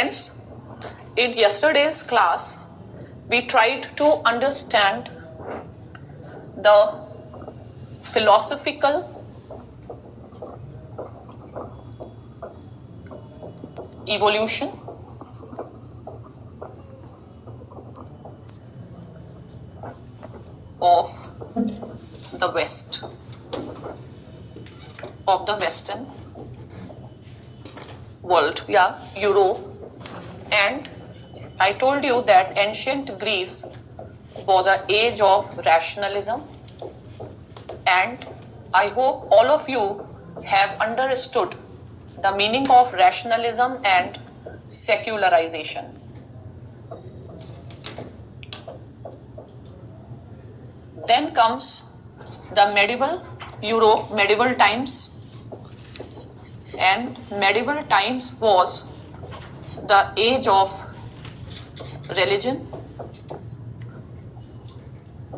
Hence, in yesterday's class, we tried to understand the philosophical evolution of the West, of the Western world, Europe. And I told you that ancient Greece was an age of rationalism, and I hope all of you have understood the meaning of rationalism and secularization. Then comes the medieval Europe, medieval times, and medieval times was the age of religion,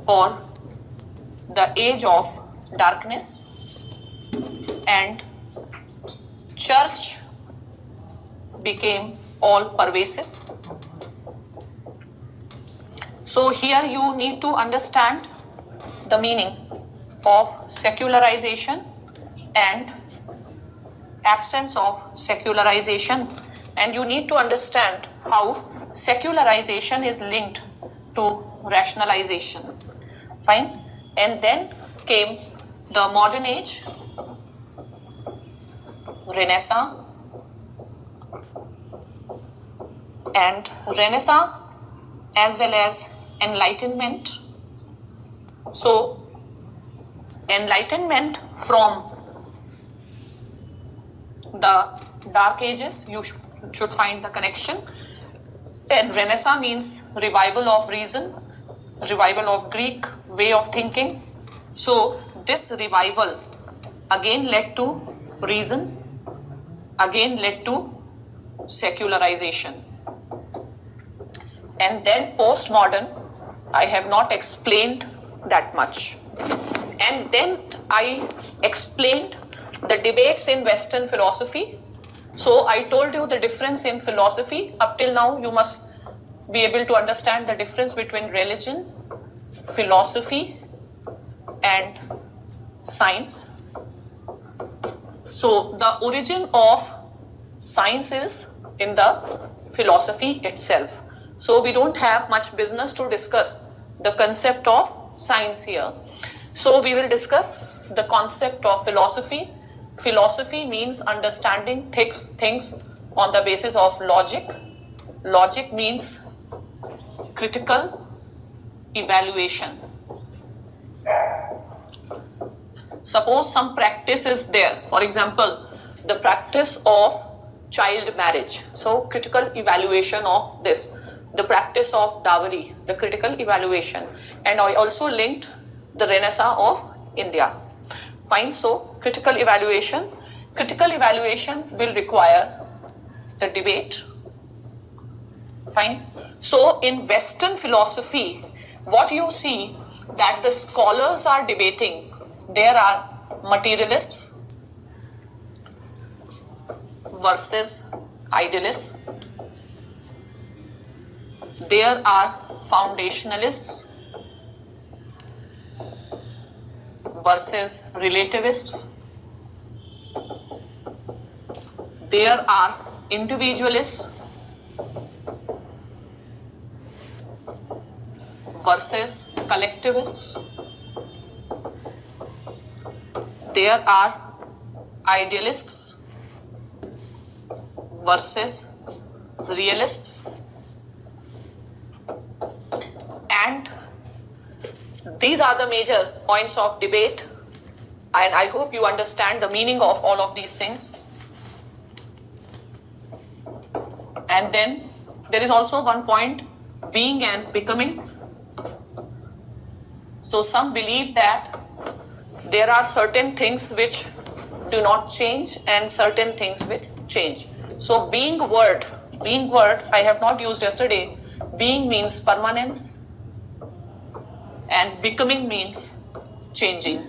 or the age of darkness, and church became all pervasive. So here you need to understand the meaning of secularization and absence of secularization, and you need to understand how secularization is linked to rationalization. Fine. And then came the modern age, Renaissance, and Renaissance as well as Enlightenment. So Enlightenment from the Dark Ages, you should find the connection. And Renaissance means revival of reason, revival of Greek way of thinking. So this revival again led to reason, again led to secularization. And then postmodern, I have not explained that much. And then I explained the debates in Western philosophy. So I told you the difference in philosophy. Up till now, you must be able to understand the difference between religion, philosophy, and science. So the origin of science is in the philosophy itself. So we don't have much business to discuss the concept of science here. So we will discuss the concept of philosophy. Philosophy means understanding things on the basis of logic. Logic means critical evaluation. Suppose some practice is there, for example, the practice of child marriage. So critical evaluation of this. The practice of dowry, the critical evaluation. And I also linked the Renaissance of India. Fine, so critical evaluation. Critical evaluation will require the debate. Fine. So in Western philosophy, what you see that the scholars are debating, there are materialists versus idealists. There are foundationalists versus relativists. There are individualists versus collectivists. There are idealists versus realists. And these are the major points of debate, and I hope you understand the meaning of all of these things. And then there is also one point, being and becoming. So some believe that there are certain things which do not change and certain things which change. So being word I have not used yesterday. Being means permanence and becoming means changing.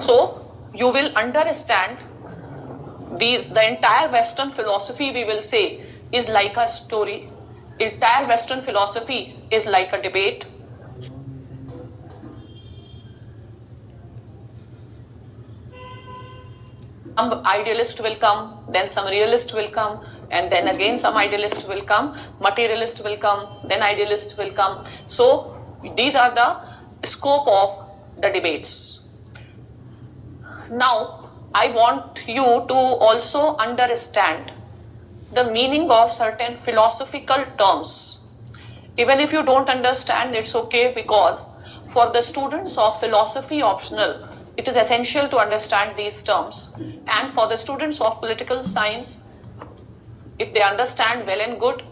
So you will understand the entire Western philosophy, we will say, is like a story. Entire Western philosophy is like a debate. Some idealist will come, then some realist will come, and then again some idealist will come, materialist will come, then idealist will come. So these are the scope of the debates. Now I want you to also understand the meaning of certain philosophical terms. Even if you don't understand, it's okay, because for the students of philosophy optional, it is essential to understand these terms. And for the students of political science, if they understand, well and good.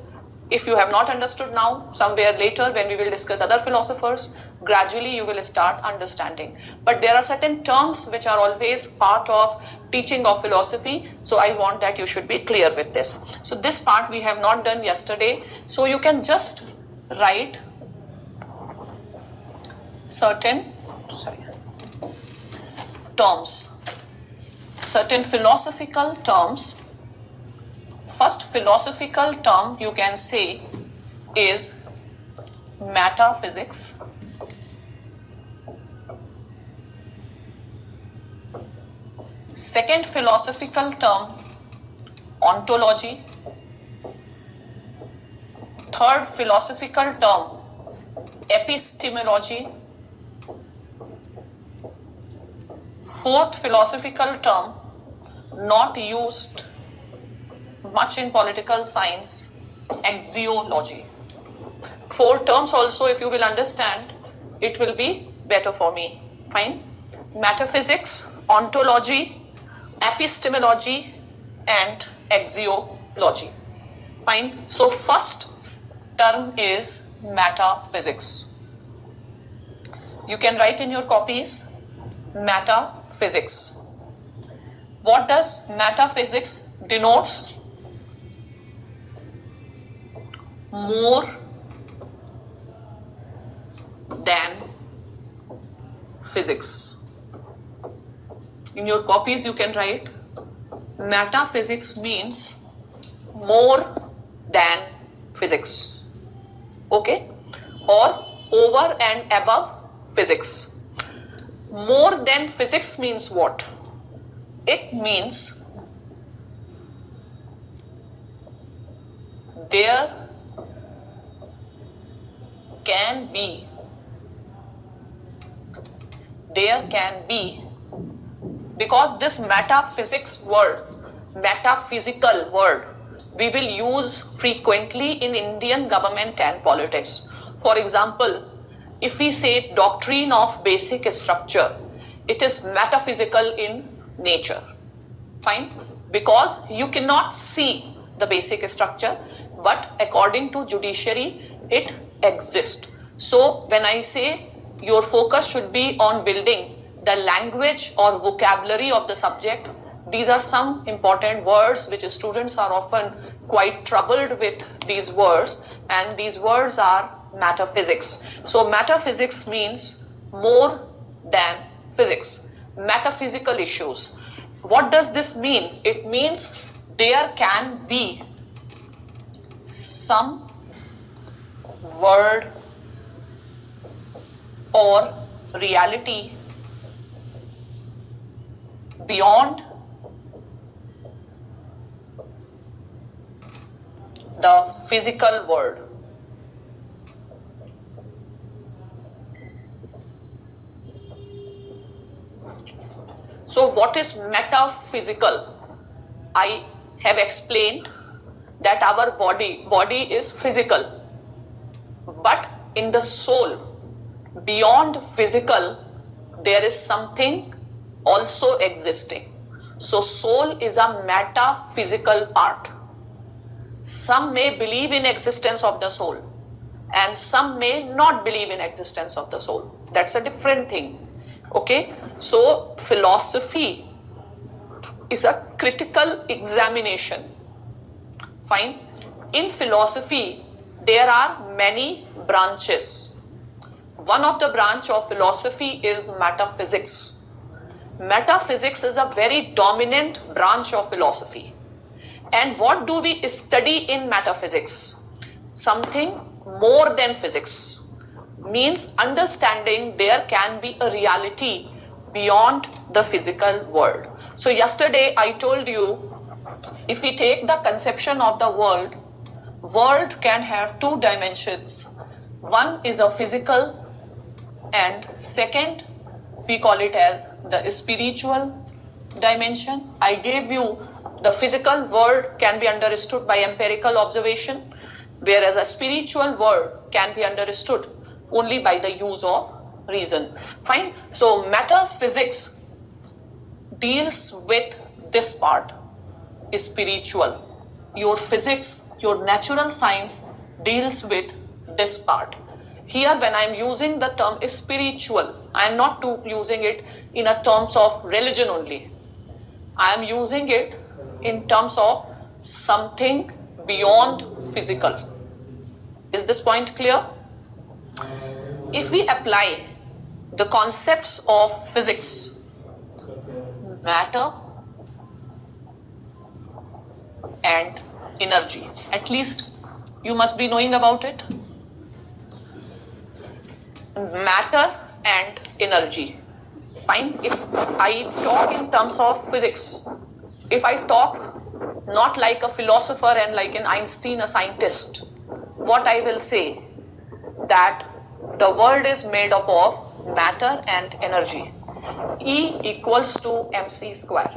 If you have not understood now, somewhere later when we will discuss other philosophers, gradually you will start understanding. But there are certain terms which are always part of teaching of philosophy. So I want that you should be clear with this. So this part we have not done yesterday. So you can just write certain terms, certain philosophical terms. First philosophical term you can say is metaphysics. Second philosophical term, ontology. Third philosophical term, epistemology. Fourth philosophical term, not used much in political science, axiology. Four terms also, if you will understand, it will be better for me. Fine. Metaphysics, ontology, epistemology, and axiology. Fine. So first term is metaphysics. You can write in your copies metaphysics. What does metaphysics denotes? More than physics. In your copies you can write metaphysics means more than physics. Okay? Or over and above physics. More than physics means what? It means there can be, because this metaphysics word, metaphysical word, we will use frequently in Indian government and politics. For example, if we say doctrine of basic structure, it is metaphysical in nature. Fine? Because you cannot see the basic structure, but according to judiciary, it exists. So when I say your focus should be on building the language or vocabulary of the subject, these are some important words which students are often quite troubled with these words, and these words are metaphysics. So metaphysics means more than physics. Metaphysical issues. What does this mean? It means there can be some word or reality beyond the physical world. So what is metaphysical? I have explained that our body is physical, but in the soul, beyond physical, there is something also existing. So soul is a metaphysical part. Some may believe in existence of the soul, and some may not believe in existence of the soul. That's a different thing. Okay, so philosophy is a critical examination. Fine. In philosophy, there are many branches. One of the branch of philosophy is metaphysics. metaphysics is a very dominant branch of philosophy. And what do we study in metaphysics? Something more than physics. Means understanding there can be a reality beyond the physical world. So yesterday I told you, if we take the conception of the world can have two dimensions. One is a physical, and second we call it as the spiritual dimension. I gave you the physical world can be understood by empirical observation, whereas a spiritual world can be understood only by the use of reason. Fine. So metaphysics deals with this part, spiritual. Your physics, your natural science deals with this part. Here when I am using the term spiritual, I am not using it in a terms of religion only. I am using it in terms of something beyond physical. Is this point clear? If we apply the concepts of physics, matter and energy, at least you must be knowing about it. Matter and energy. Fine. If I talk in terms of physics, if I talk not like a philosopher and like an Einstein, a scientist, what I will say that the world is made up of matter and energy. E equals to mc square.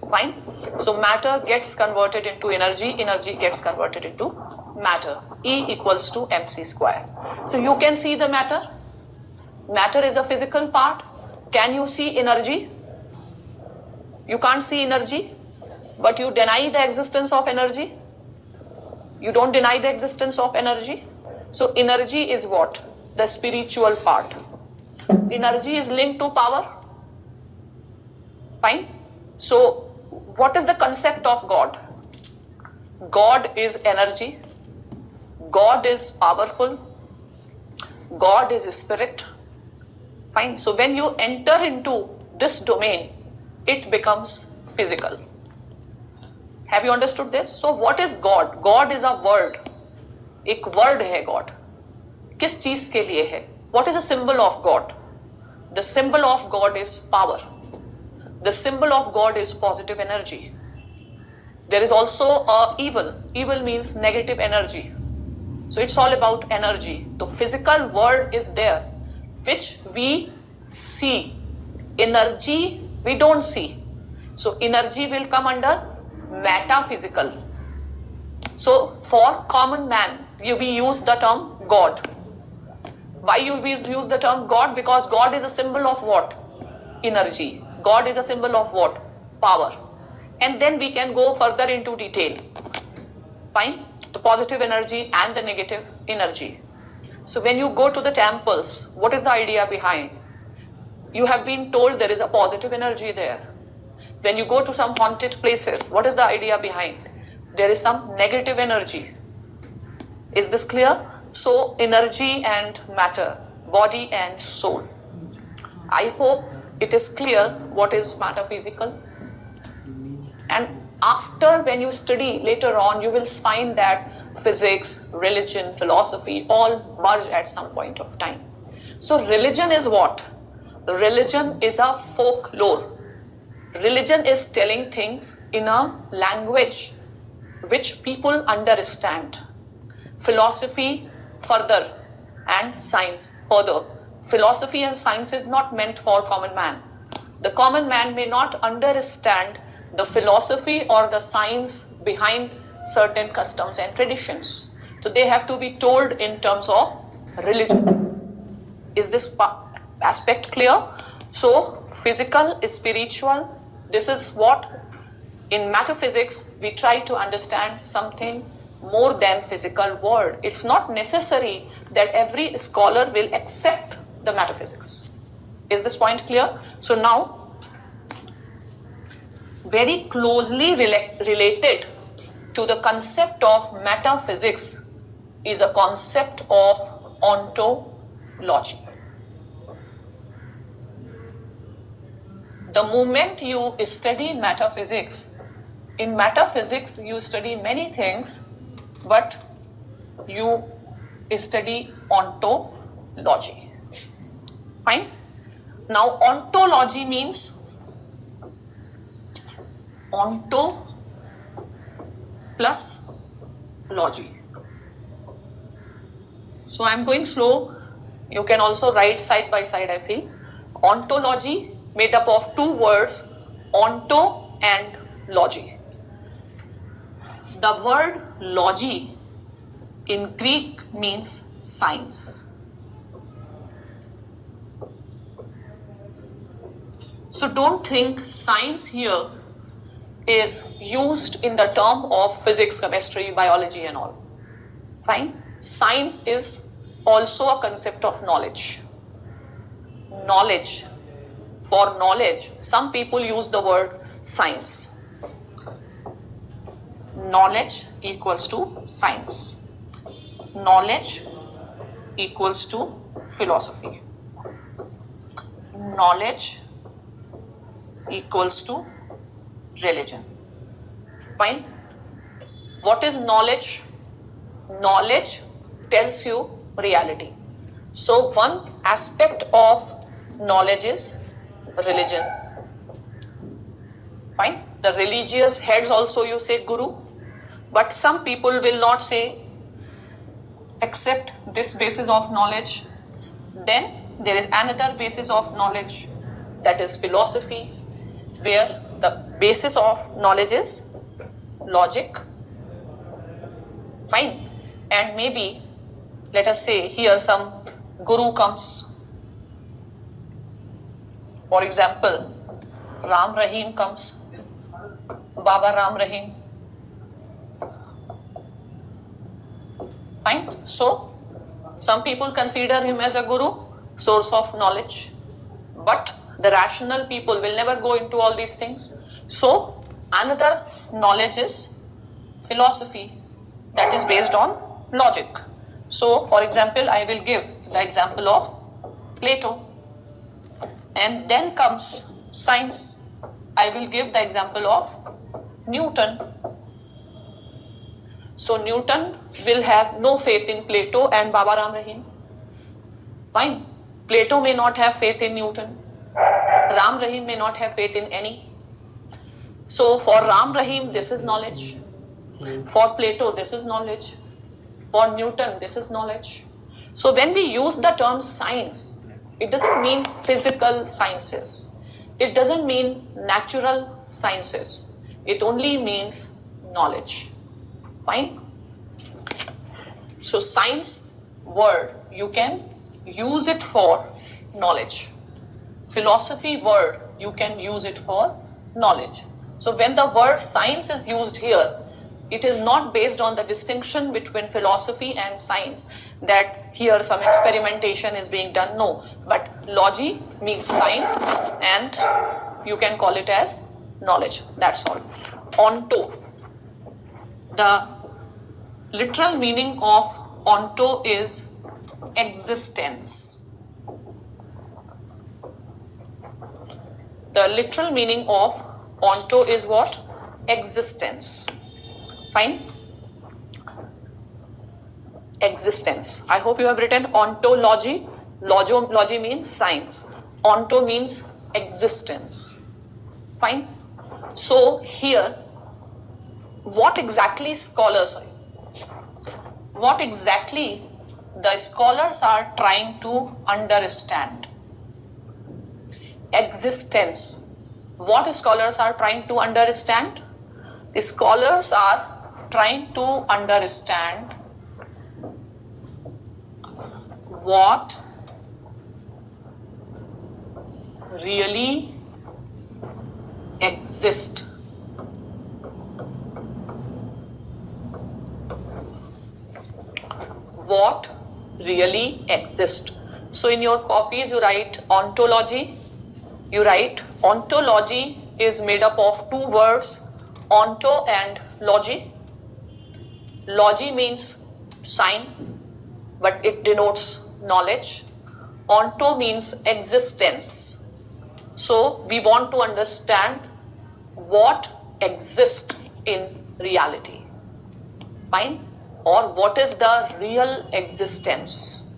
Fine. So matter gets converted into energy, energy gets converted into matter. E equals to mc square. So you can see the matter. Matter is a physical part. Can you see energy? You can't see energy, but you deny the existence of energy. You don't deny the existence of energy. So energy is what? The spiritual part. Energy is linked to power. Fine. So what is the concept of God? God is energy. God is powerful. God is spirit. Fine. So when you enter into this domain, it becomes physical. Have you understood this? So what is God? God is a word. एक word है God. किस चीज के लिए है? What is the symbol of God? The symbol of God is power. The symbol of God is positive energy. There is also a evil. Evil means negative energy. So it's all about energy. The physical world is there, which we see. Energy we don't see. So energy will come under metaphysical. So for common man, we use the term God. Why you use the term God? Because God is a symbol of what? Energy. God is a symbol of what? Power. And then we can go further into detail. Fine? The positive energy and the negative energy. So when you go to the temples, what is the idea behind? You have been told there is a positive energy there. When you go to some haunted places, what is the idea behind? There is some negative energy. Is this clear? So energy and matter, body and soul. I hope it is clear what is metaphysical. And after when you study later on, you will find that physics, religion, philosophy all merge at some point of time. So religion is what? Religion is a folklore. Religion is telling things in a language which people understand. Philosophy further and science further. Philosophy and science is not meant for common man. The common man may not understand the philosophy or the science behind certain customs and traditions. So they have to be told in terms of religion. Is this aspect clear? So physical, spiritual, this is what in metaphysics we try to understand something more than physical world. It's not necessary that every scholar will accept the metaphysics. Is this point clear? So now, very closely related to the concept of metaphysics is a concept of ontology. the moment you study metaphysics, in metaphysics you study many things, but you study ontology. Fine. Now ontology means onto plus logy. So I am going slow. You can also write side by side, I feel. Ontology made up of two words, onto and logy. The word logy in Greek means science. So don't think science here is used in the term of physics, chemistry, biology and all. Fine. Science is also a concept of knowledge. Knowledge. For knowledge, some people use the word science. Knowledge equals to science. Knowledge equals to philosophy. Knowledge equals to religion. Fine. What is knowledge? Knowledge tells you reality. So one aspect of knowledge is religion. Fine. The religious heads also you say guru, but some people will not say accept this basis of knowledge. Then there is another basis of knowledge, that is philosophy, where the basis of knowledge is logic. Fine. And maybe let us say here some guru comes. For example, Ram Rahim comes. Baba Ram Rahim. Fine. So some people consider him as a guru, source of knowledge. But the rational people will never go into all these things. So another knowledge is philosophy, that is based on logic. So for example, I will give the example of Plato. And then comes science. I will give the example of Newton. So Newton will have no faith in Plato and Baba Ram Rahim. Fine. Plato may not have faith in Newton. Ram Rahim may not have faith in any. So for Ram Rahim, this is knowledge. For Plato, this is knowledge. For Newton, this is knowledge. So when we use the term science, it doesn't mean physical sciences. It doesn't mean natural sciences. It only means knowledge. Fine? So science word, you can use it for knowledge. Philosophy word, you can use it for knowledge. So when the word science is used here, it is not based on the distinction between philosophy and science, that here some experimentation is being done. No, but logy means science and you can call it as knowledge. That's all. Onto. The literal meaning of onto is existence. The literal meaning of onto is what? Existence. Fine? Existence. I hope you have written ontology. Logy means science. Onto means existence. Fine? So here, what exactly the scholars are trying to understand? Existence. What scholars are trying to understand? The scholars are trying to understand what really exists. What really exists. So in your copies you write ontology. You write ontology is made up of two words, onto and logy. Logy means science, but it denotes knowledge. Onto means existence. So we want to understand what exists in reality. Fine? Or what is the real existence?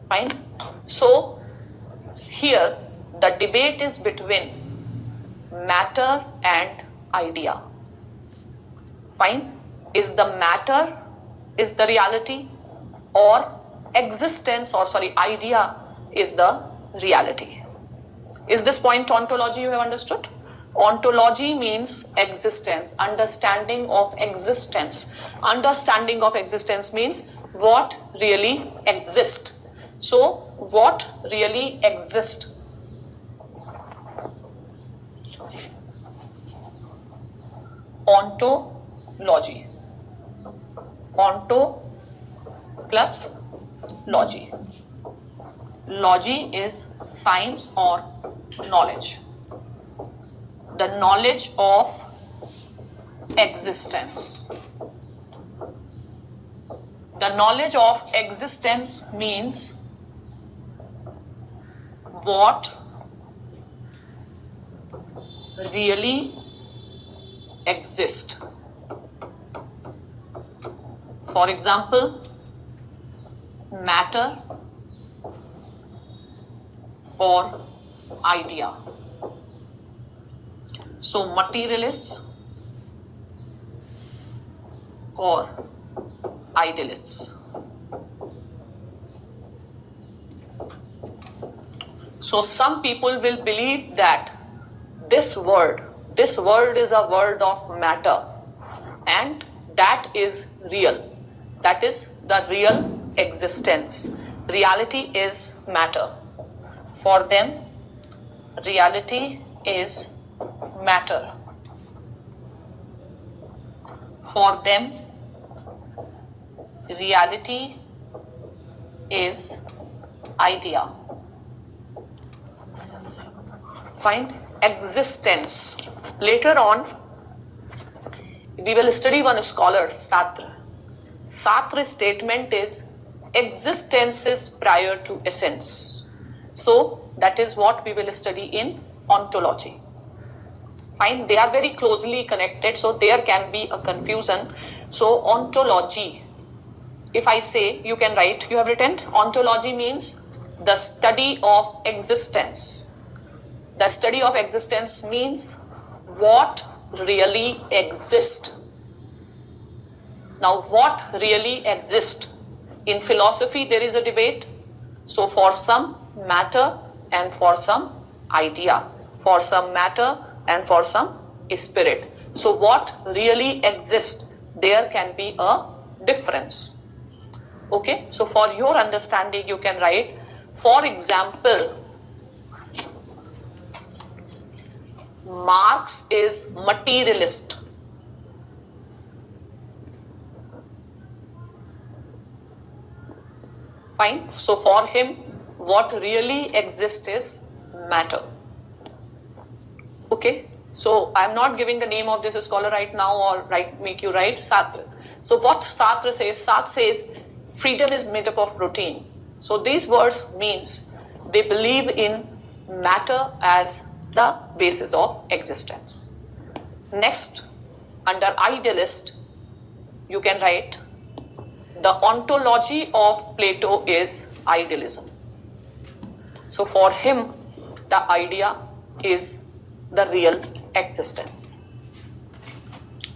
Fine? So here the debate is between matter and idea. Fine? Is the matter is the reality, or idea is the reality? Is this point ontology you have understood? Ontology means existence, understanding of existence. Understanding of existence means what really exists. So, what really exists? Ontology. Onto plus logy. Logy is science or knowledge. The knowledge of existence. The knowledge of existence means what really exists. For example, matter or idea. So materialists or idealists. So some people will believe that this world is a world of matter, and that is real. That is the real existence. Reality is matter. For them, reality is matter. For them, reality is idea. Fine? Existence. Later on, we will study one scholar, Sartre. Sartre's statement is existence is prior to essence. So that is what we will study in ontology. Fine, they are very closely connected, so there can be a confusion. So ontology, if I say, you can write, you have written, ontology means the study of existence. The study of existence means what really exists. Now, what really exists? In philosophy, there is a debate. So, for some, matter, and for some, idea. For some, matter, and for some, spirit. So, what really exists? There can be a difference. Okay? So, for your understanding, you can write, for example, Marx is materialist. Fine. So for him, what really exists is matter. Okay. So I am not giving the name of this scholar right now, or make you write Sartre. So what Sartre says? Sartre says freedom is made up of routine. So these words means they believe in matter as the basis of existence. Next, under idealist, you can write the ontology of Plato is idealism. So for him, the idea is the real existence.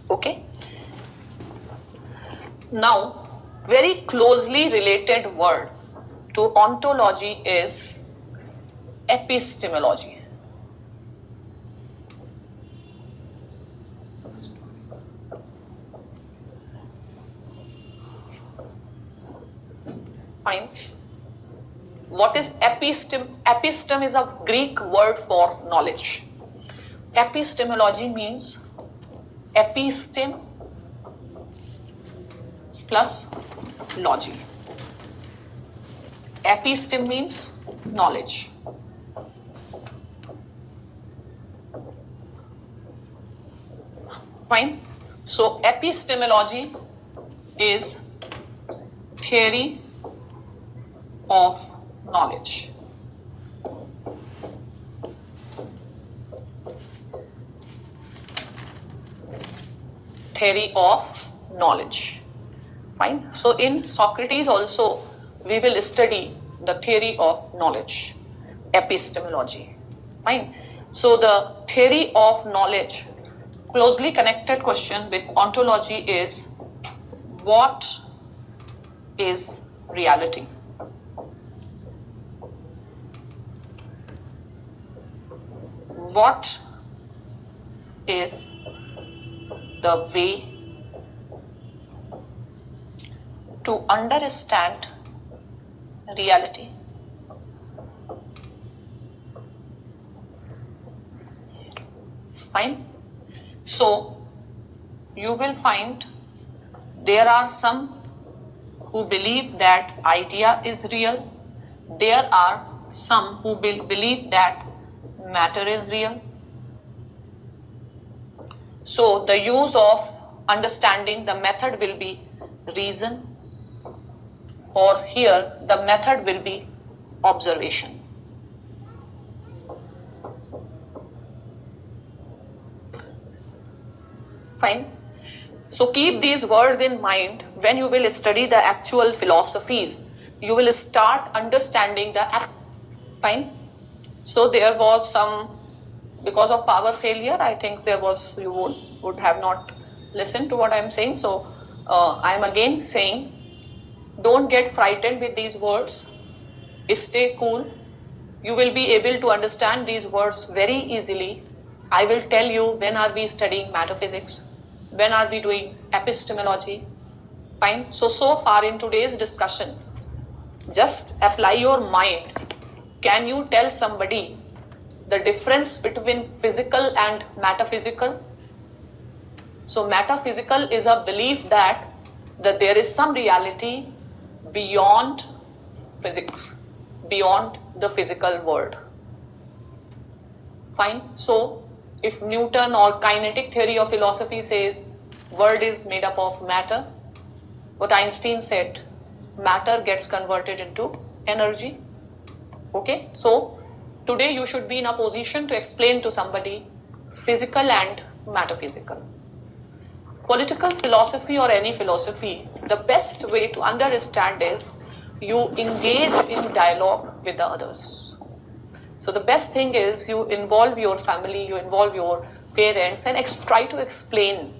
Okay. Now, very closely related word to ontology is epistemology. Fine. What is epistem? Epistem is a Greek word for knowledge. Epistemology means epistem plus logy. Epistem means knowledge. Fine. So epistemology is theory of knowledge. theory of knowledge. Fine. So in Socrates also we will study the theory of knowledge, epistemology. Fine. So the theory of knowledge, closely connected question with ontology is, what is reality? What is the way to understand reality? Fine. So you will find there are some who believe that idea is real. There are some who believe that matter is real. So the use of understanding, the method will be reason, or here the method will be observation. Fine. So keep these words in mind when you will study the actual philosophies. You will start understanding the fine. So there was some, because of power failure, I think there was, you would have not listened to what I'm saying. So I'm again saying, don't get frightened with these words. Stay cool. You will be able to understand these words very easily. I will tell you when are we studying metaphysics, when are we doing epistemology. Fine. So far in today's discussion, just apply your mind. Can you tell somebody the difference between physical and metaphysical? So metaphysical is a belief that there is some reality beyond physics, beyond the physical world. Fine. So if Newton or kinetic theory of philosophy says world is made up of matter, what Einstein said, matter gets converted into energy. Okay. So today you should be in a position to explain to somebody physical and metaphysical. Political philosophy or any philosophy, the best way to understand is you engage in dialogue with the others. So the best thing is you involve your family, you involve your parents and try to explain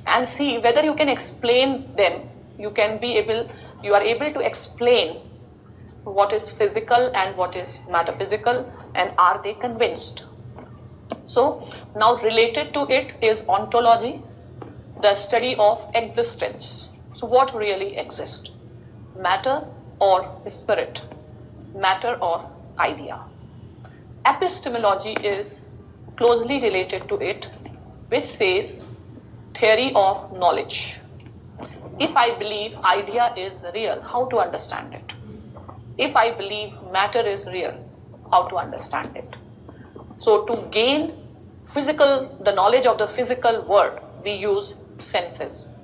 and see whether you can explain them. You are able to explain what is physical and what is metaphysical, and are they convinced? So now related to it is ontology, the study of existence. So what really exists? Matter or spirit? Matter or idea? Epistemology is closely related to it, which says theory of knowledge. If I believe idea is real, how to understand it? If I believe matter is real, how to understand it? So to gain the knowledge of the physical world, we use senses.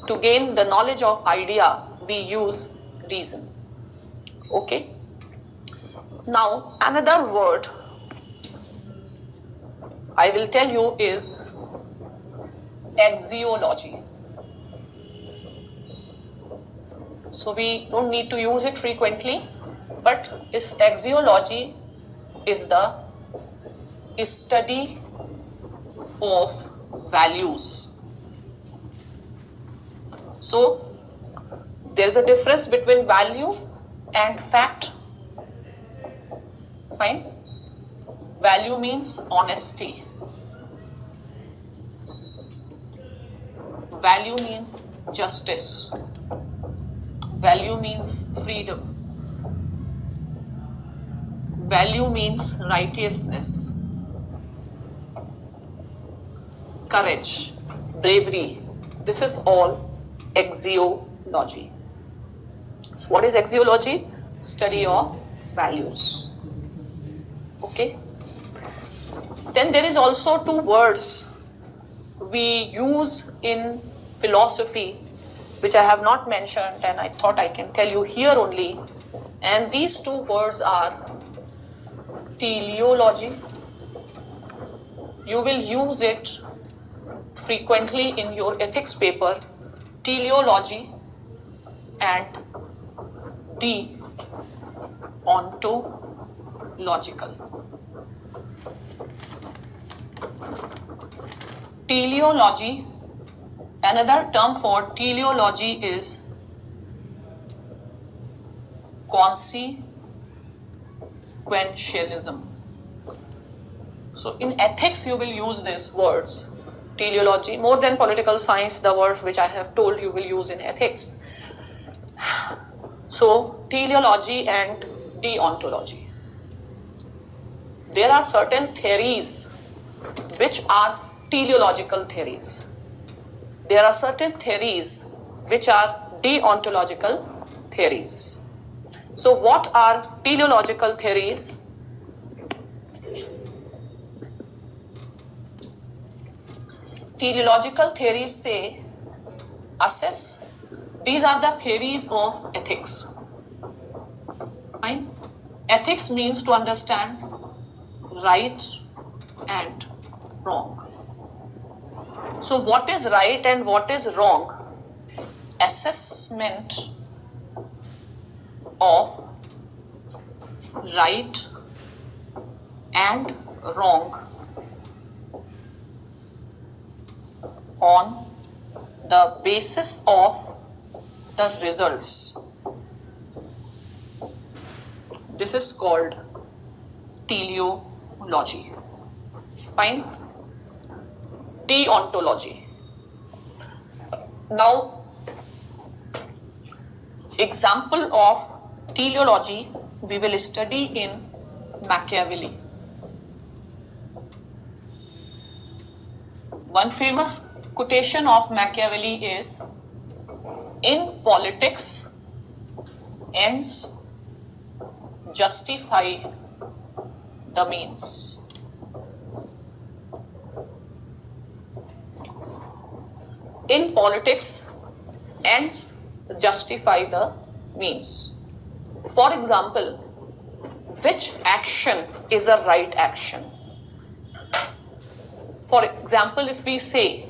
To gain the knowledge of idea, we use reason. Okay. Now another word I will tell you is axiology. So we don't need to use it frequently, but axiology is the study of values. So there is a difference between value and fact. Fine. Value means honesty. Value means justice. Value means freedom. Value means righteousness, courage, bravery. This is all axiology. So what is axiology? Study of values. Okay. Then there is also two words we use in philosophy, which I have not mentioned, and I thought I can tell you here only. And these two words are teleology. You will use it frequently in your ethics paper teleology and deontological. Teleology, another term for teleology is consequentialism. So in ethics you will use these words, teleology, more than political science, the words which I have told you will use in ethics. So teleology and deontology. There are certain theories which are teleological theories. There are certain theories which are deontological theories. So what are teleological theories? Teleological theories say, assess, these are the theories of ethics. Fine? Ethics means to understand right and wrong. So what is right and what is wrong? Assessment of right and wrong on the basis of the results. This is called teleology. Fine? Deontology. Now, example of teleology we will study in Machiavelli. One famous quotation of Machiavelli is, in politics, ends justify the means. In politics, ends justify the means. For example, which action is a right action? For example, if we say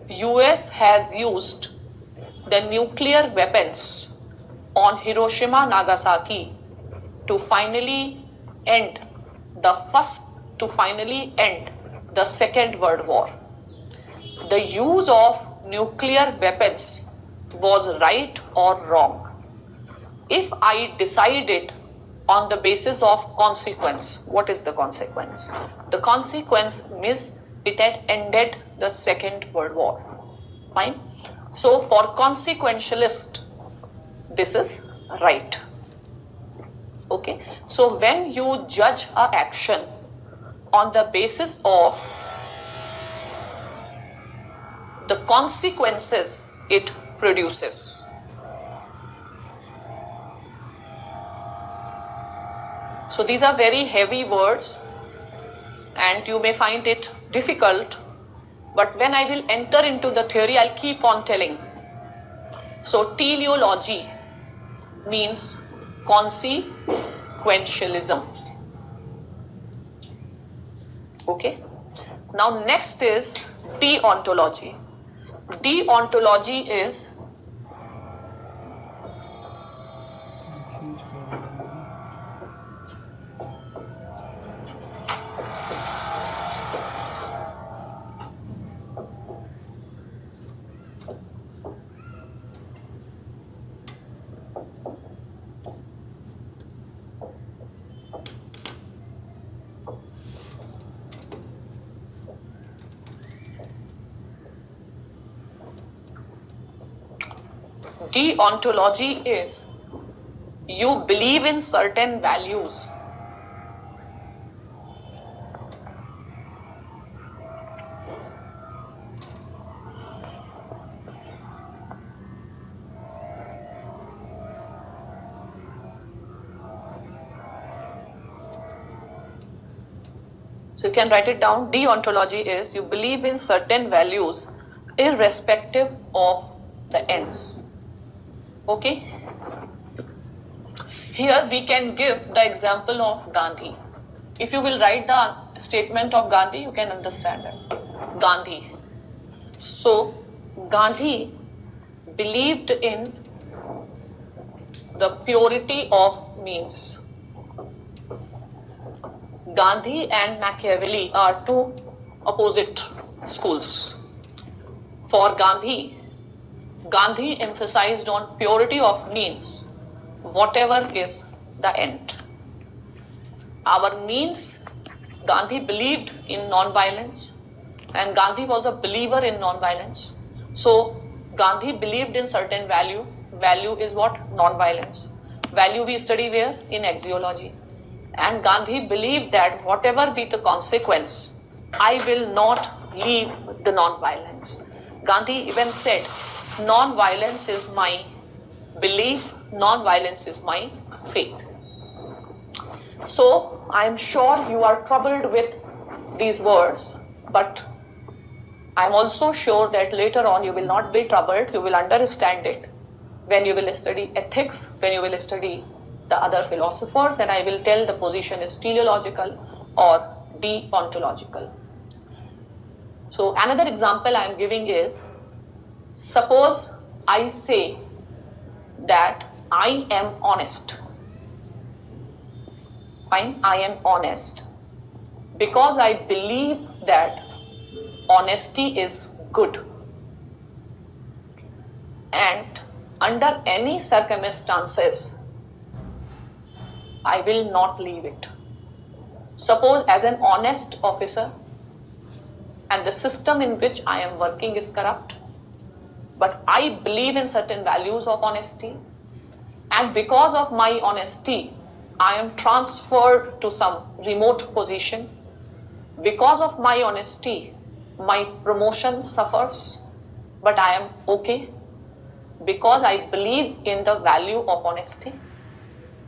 US has used the nuclear weapons on Hiroshima, Nagasaki to finally end the Second World War. The use of nuclear weapons was right or wrong? If I decide it on the basis of consequence, what is the consequence? The consequence means it had ended the Second World War. Fine? So for consequentialist, this is right. Okay? So when you judge an action on the basis of the consequences it produces. So these are very heavy words and you may find it difficult, but when I will enter into the theory, I'll keep on telling. So teleology means consequentialism. Okay. Now next is deontology. Deontology is deontology is you believe in certain values. So you can write it down. Deontology is you believe in certain values irrespective of the ends. Okay. Here we can give the example of Gandhi. If you will write the statement of Gandhi, you can understand it. Gandhi. So Gandhi believed in the purity of means. Gandhi and Machiavelli are two opposite schools. For Gandhi emphasized on purity of means, whatever is the end. Our means, Gandhi believed in non-violence, and Gandhi was a believer in non-violence. So Gandhi believed in certain value. Value is what? Non-violence. Value we study where? In axiology. And Gandhi believed that whatever be the consequence, I will not leave the non-violence. Gandhi even said, non-violence is my belief, non-violence is my faith. So I am sure you are troubled with these words, but I am also sure that later on you will not be troubled, you will understand it when you will study ethics, when you will study the other philosophers, and I will tell the position is teleological or deontological. So another example I am giving is, suppose I say that I am honest. Fine, I am honest because I believe that honesty is good, and under any circumstances I will not leave it. Suppose as an honest officer and the system in which I am working is corrupt, but I believe in certain values of honesty, and because of my honesty I am transferred to some remote position. Because of my honesty my promotion suffers, but I am okay because I believe in the value of honesty.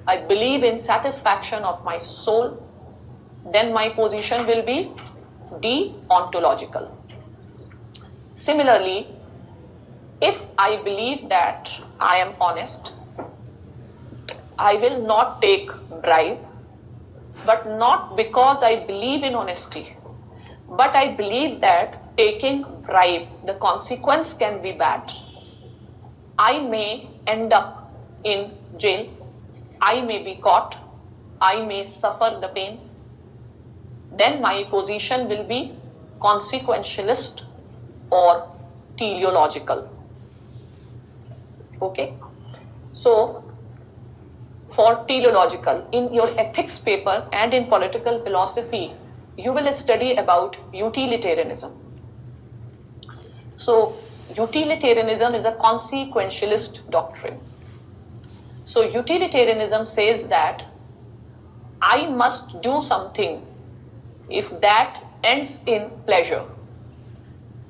I believe in satisfaction of my soul. Then my position will be deontological. Similarly, if I believe that I am honest, I will not take bribe, but not because I believe in honesty, but I believe that taking bribe, the consequence can be bad. I may end up in jail, I may be caught, I may suffer the pain. Then my position will be consequentialist or teleological. Okay? So, for teleological, in your ethics paper and in political philosophy, you will study about utilitarianism. So, utilitarianism is a consequentialist doctrine. So, utilitarianism says that I must do something if that ends in pleasure.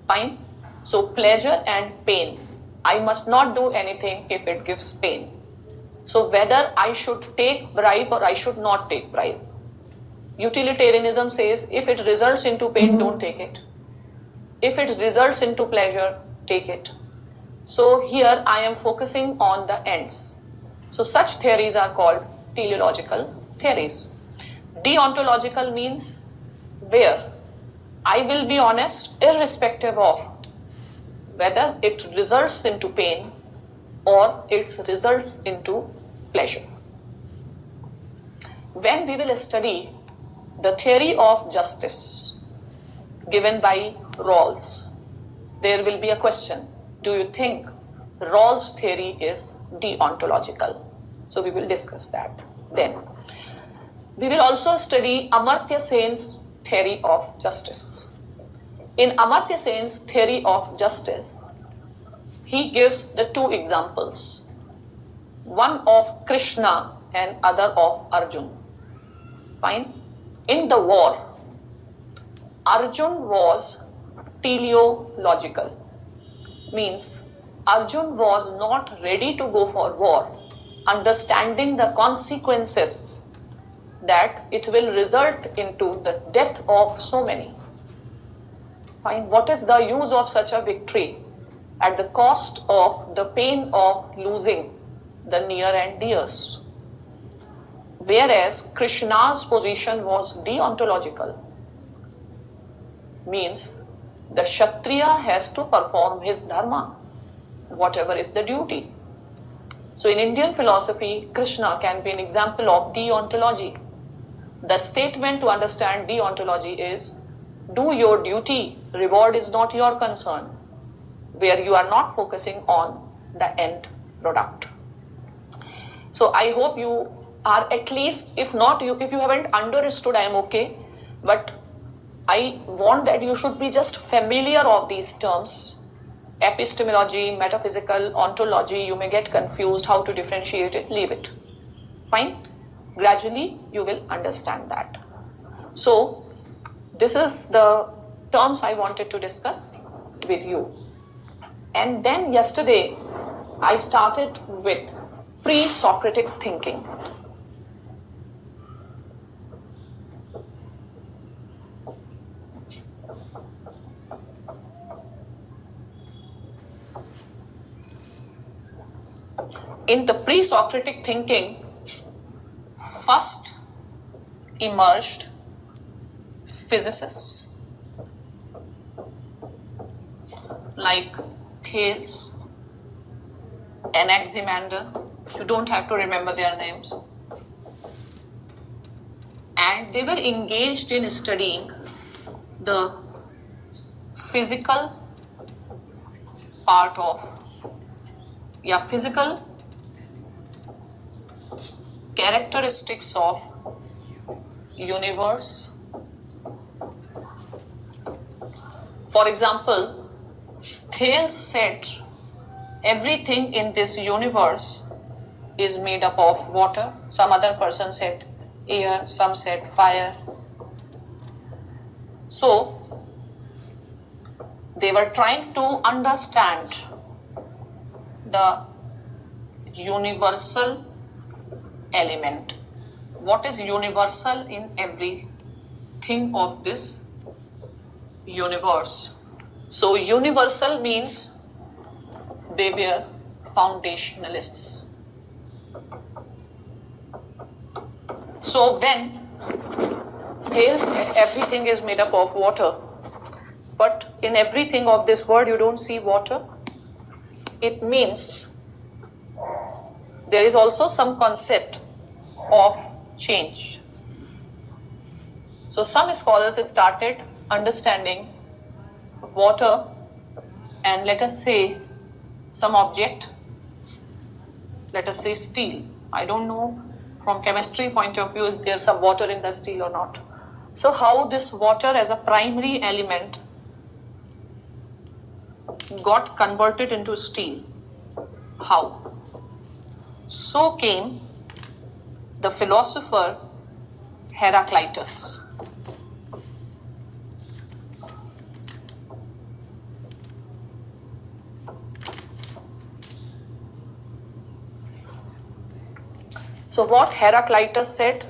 Fine? So, pleasure and pain. I must not do anything if it gives pain. So, whether I should take bribe or I should not take bribe. Utilitarianism says if it results into pain, don't take it. If it results into pleasure, take it. So, here I am focusing on the ends. So, such theories are called teleological theories. Deontological means where I will be honest irrespective of whether it results into pain or it results into pleasure. When we will study the theory of justice given by Rawls, there will be a question. Do you think Rawls' theory is deontological? So we will discuss that then. We will also study Amartya Sen's theory of justice. In Amartya Sen's theory of justice, he gives the two examples, one of Krishna and other of Arjun. Fine. In the war, Arjun was teleological, means Arjun was not ready to go for war, understanding the consequences that it will result into the death of so many. Fine. What is the use of such a victory at the cost of the pain of losing the near and dears? Whereas Krishna's position was deontological, means The Kshatriya has to perform his dharma, whatever is the duty. So in Indian philosophy, Krishna can be an example of deontology. The statement to understand deontology is, do your duty, reward is not your concern, where you are not focusing on the end product. So I hope you are at least, if you haven't understood, I am okay, but I want that you should be just familiar of these terms. Epistemology, metaphysical, ontology, you may get confused how to differentiate it, leave it. Fine? Gradually, you will understand that. So, this is the terms I wanted to discuss with you. And then yesterday, I started with pre-Socratic thinking. In the pre-Socratic thinking, first emerged physicists like Thales, Anaximander, you don't have to remember their names, and they were engaged in studying the physical part of, physical characteristics of universe. For example, Thales said everything in this universe is made up of water. Some other person said air, some said fire. So they were trying to understand the universal element. What is universal in everything of this universe? So universal means they were foundationalists. So when Thales said everything is made up of water, but in everything of this world you don't see water, it means there is also some concept of change. So some scholars started understanding water and let us say some object, let us say steel. I don't know from chemistry point of view if there's some water in the steel or not. So how this water as a primary element got converted into steel? How? So came the philosopher Heraclitus. So what Heraclitus said?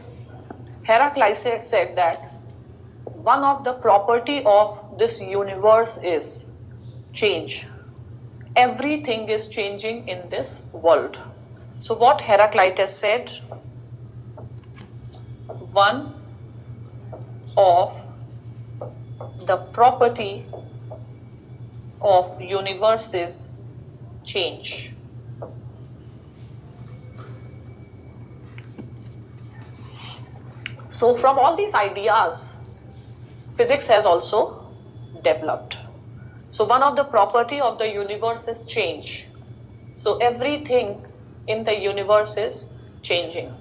Heraclitus said that one of the property of this universe is change. Everything is changing in this world. So what Heraclitus said, one of the property of universe is change. So from all these ideas, physics has also developed. So one of the property of the universe is change. So everything in the universe is changing.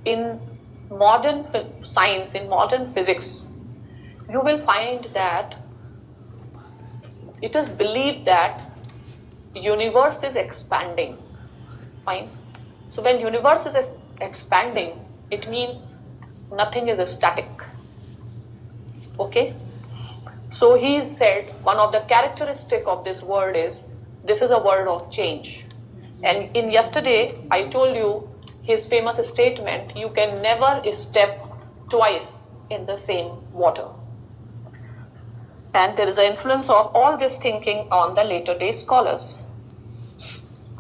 In modern science, in modern physics, you will find that it is believed that universe is expanding. Fine. So when universe is expanding, it means nothing is static. Okay. So he said one of the characteristic of this world is this is a world of change. And in yesterday, I told you his famous statement, you can never step twice in the same water. And there is an influence of all this thinking on the later day scholars.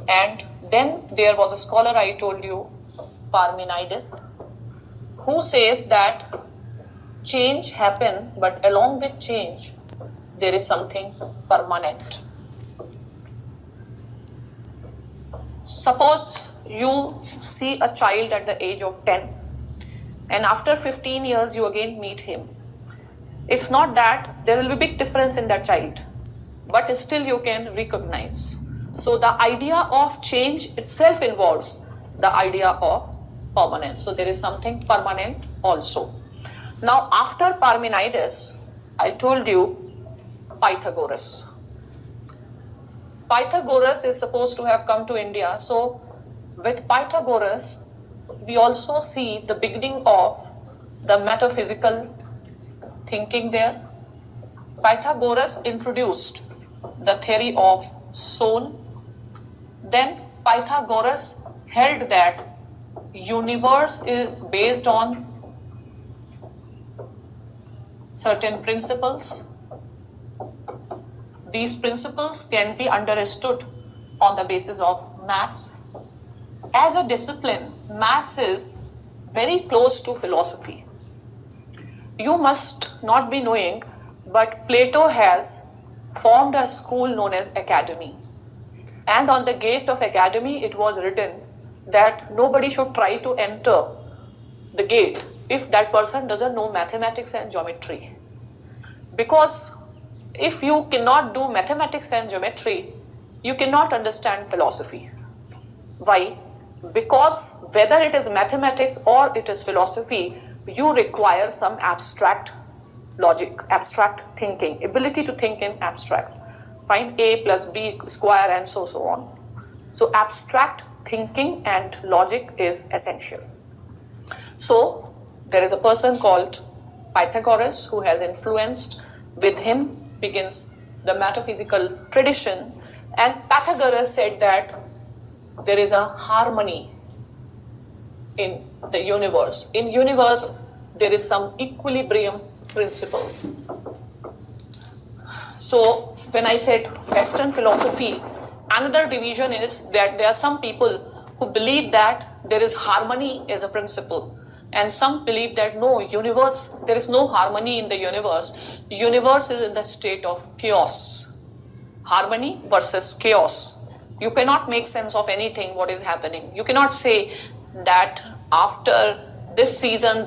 And then there was a scholar I told you, Parmenides, who says that change happen, but along with change, there is something permanent. Suppose you see a child at the age of 10 and after 15 years you again meet him. It's not that there will be big difference in that child, but still you can recognize. So the idea of change itself involves the idea of permanence. So there is something permanent also. Now after Parmenides, I told you Pythagoras. Pythagoras is supposed to have come to India. So with Pythagoras, we also see the beginning of the metaphysical thinking there. Pythagoras introduced the theory of soul. Then Pythagoras held that universe is based on certain principles. These principles can be understood on the basis of maths. As a discipline, maths is very close to philosophy. You must not be knowing, but Plato has formed a school known as Academy. And on the gate of Academy, it was written that nobody should try to enter the gate if that person doesn't know mathematics and geometry. Because if you cannot do mathematics and geometry, you cannot understand philosophy. Why? Because whether it is mathematics or it is philosophy, you require some abstract logic, abstract thinking, ability to think in abstract. Find a plus b square and so on. So abstract thinking and logic is essential. So there is a person called Pythagoras who has influenced. With him begins the metaphysical tradition, and Pythagoras said that there is a harmony in the universe. In universe, there is some equilibrium principle. So when I said Western philosophy, another division is that there are some people who believe that there is harmony as a principle, and some believe that no, universe, there is no harmony in the universe. Universe is in the state of chaos. Harmony versus chaos. You cannot make sense of anything what is happening. You cannot say that after this season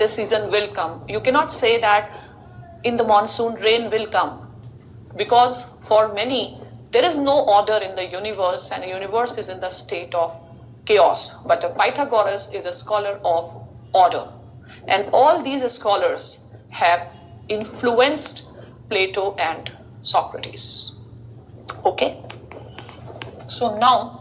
will come. You cannot say that in the monsoon rain will come, because for many there is no order in the universe, and the universe is in the state of chaos. But Pythagoras is a scholar of order, and all these scholars have influenced Plato and Socrates. Okay, so now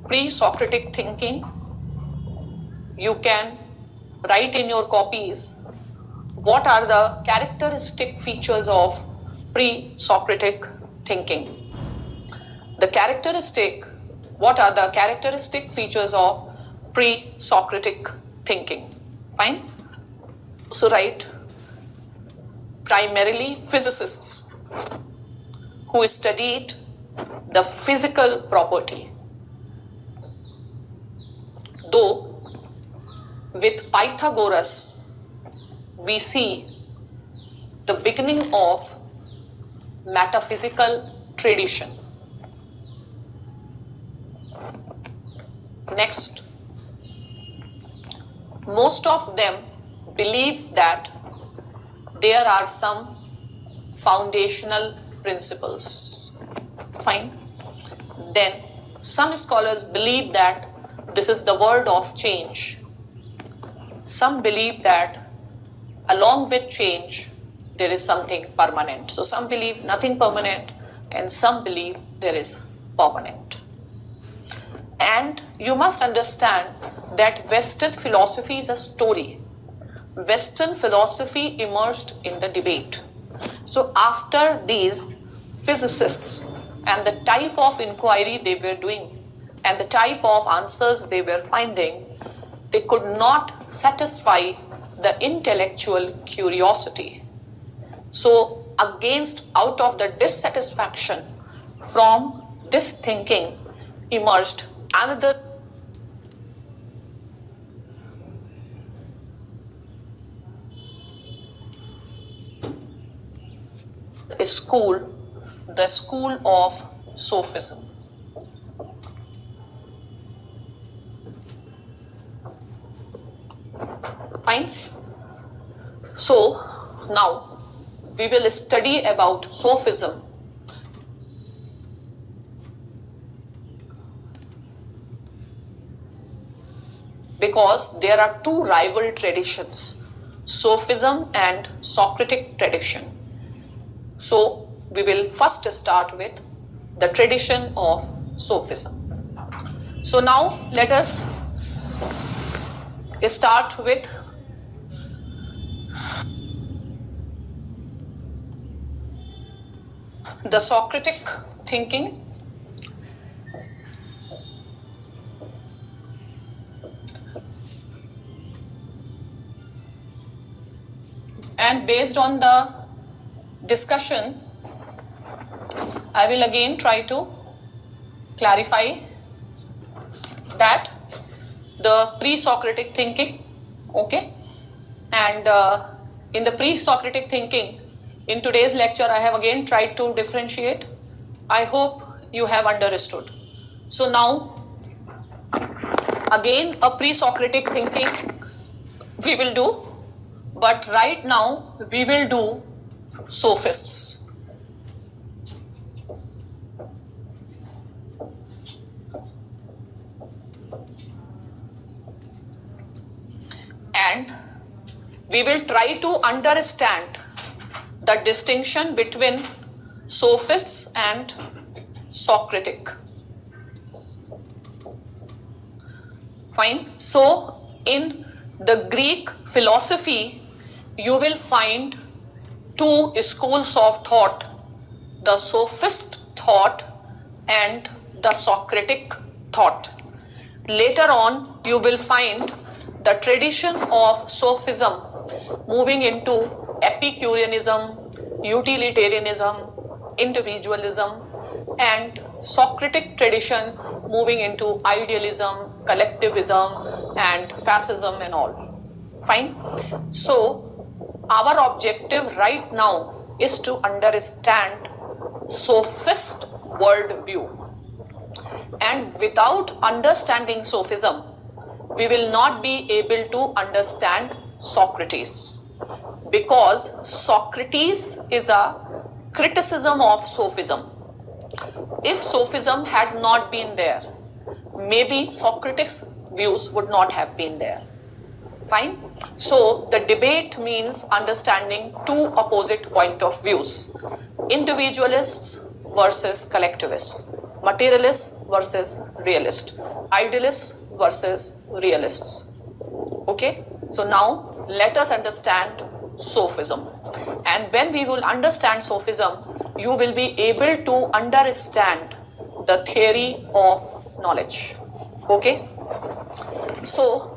pre-Socratic thinking, you can write in your copies what are the characteristic features of pre-Socratic thinking. What are the characteristic features of pre-Socratic thinking? Fine. So write primarily physicists who studied the physical property. Though with Pythagoras, we see the beginning of metaphysical tradition. Next, most of them believe that there are some foundational principles. Fine. Then some scholars believe that this is the world of change. Some believe that along with change, there is something permanent. So some believe nothing permanent, and some believe there is permanent. And you must understand that Western philosophy is a story. Western philosophy emerged in the debate. So after these physicists and the type of inquiry they were doing and the type of answers they were finding, they could not satisfy the intellectual curiosity. So out of the dissatisfaction from this thinking emerged another school, the school of Sufism. Fine. So now we will study about Sufism. Because there are two rival traditions, Sufism and Socratic tradition. So we will first start with the tradition of Sufism. So now let us start with the Socratic thinking. And based on the discussion, I will again try to clarify that the pre-Socratic thinking, okay? And in the pre-Socratic thinking, in today's lecture, I have again tried to differentiate. I hope you have understood. So now, again, a pre-Socratic thinking we will do, but right now we will do sophists. And we will try to understand the distinction between sophists and Socratic. Fine. So in the Greek philosophy, you will find two schools of thought, the sophist thought and the Socratic thought. Later on, you will find the tradition of Sophism moving into Epicureanism, utilitarianism, individualism, and Socratic tradition moving into idealism, collectivism, and fascism and all. Fine. So our objective right now is to understand sophist worldview. And without understanding Sophism, we will not be able to understand Socrates, because Socrates is a criticism of Sophism. If Sophism had not been there, maybe Socrates' views would not have been there. Fine. So the debate means understanding two opposite point of views, individualists versus collectivists, materialists versus realists, idealists versus realists. Okay. So now let us understand Sophism. And when we will understand Sophism, you will be able to understand the theory of knowledge. Okay. So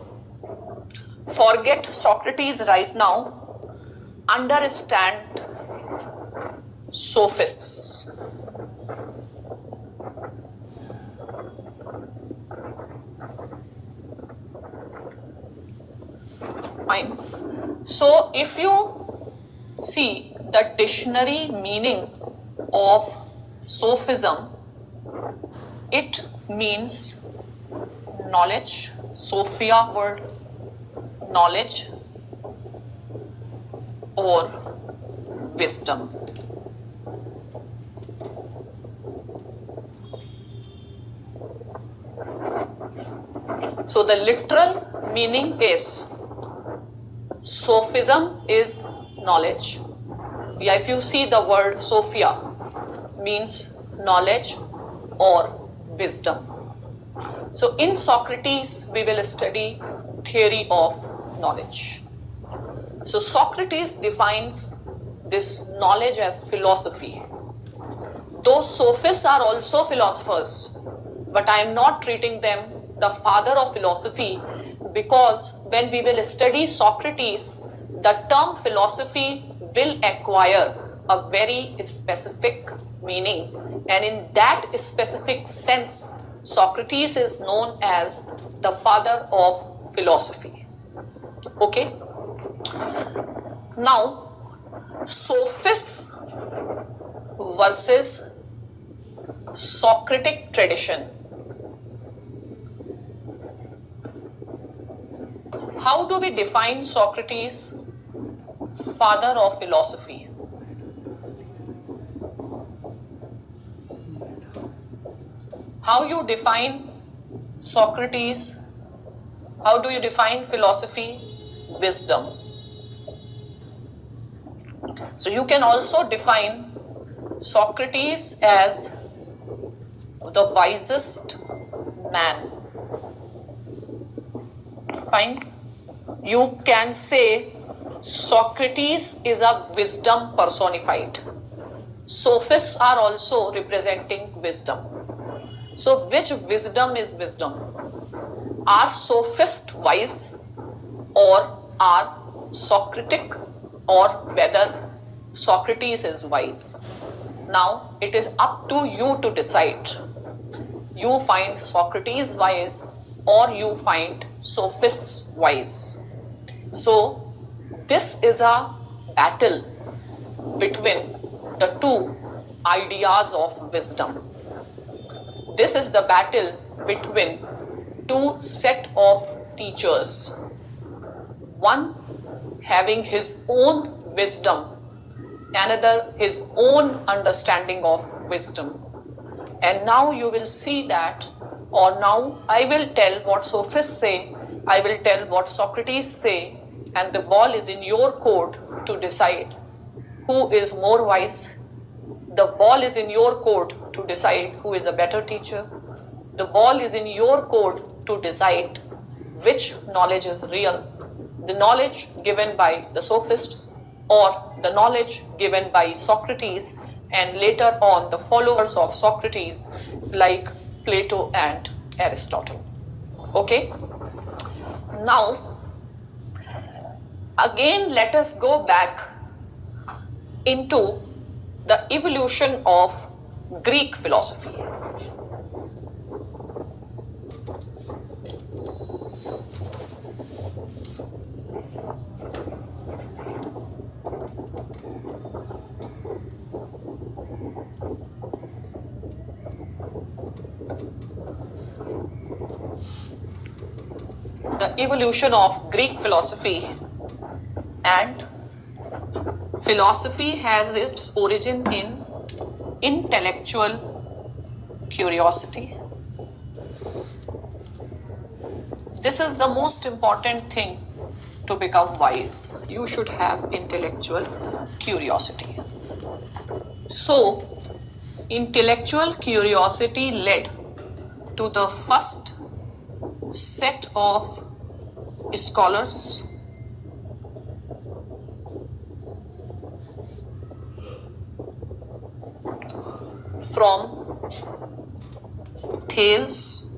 forget Socrates right now, understand sophists. Fine. So if you see the dictionary meaning of sophism, it means knowledge, Sophia word, knowledge or wisdom. So the literal meaning is sophism is knowledge. Yeah, if you see the word Sophia means knowledge or wisdom. So in Socrates we will study theory of knowledge. So Socrates defines this knowledge as philosophy. Those sophists are also philosophers, but I am not treating them the father of philosophy, because when we will study Socrates, the term philosophy will acquire a very specific meaning, and in that specific sense, Socrates is known as the father of philosophy. Okay? Now, sophists versus Socratic tradition. How do we define Socrates, father of philosophy? How you define Socrates? How do you define philosophy? Wisdom. So you can also define Socrates as the wisest man. Fine. You can say Socrates is a wisdom personified. Sophists are also representing wisdom. So which wisdom is wisdom? Are sophists wise, or are Socratic, or whether Socrates is wise? Now it is up to you to decide. You find Socrates wise or you find sophists wise. So this is a battle between the two ideas of wisdom. This is the battle between two set of teachers. One having his own wisdom, another his own understanding of wisdom. And now you will see that, or now I will tell what sophists say, I will tell what Socrates say, and the ball is in your court to decide who is more wise. The ball is in your court to decide who is a better teacher. The ball is in your court to decide which knowledge is real. The knowledge given by the sophists, or the knowledge given by Socrates, and later on the followers of Socrates like Plato and Aristotle. Okay? Now, again let us go back into the evolution of Greek philosophy. The evolution of Greek philosophy. And philosophy has its origin in intellectual curiosity. This is the most important thing to become wise. You should have intellectual curiosity. So, intellectual curiosity led to the first set of scholars from Thales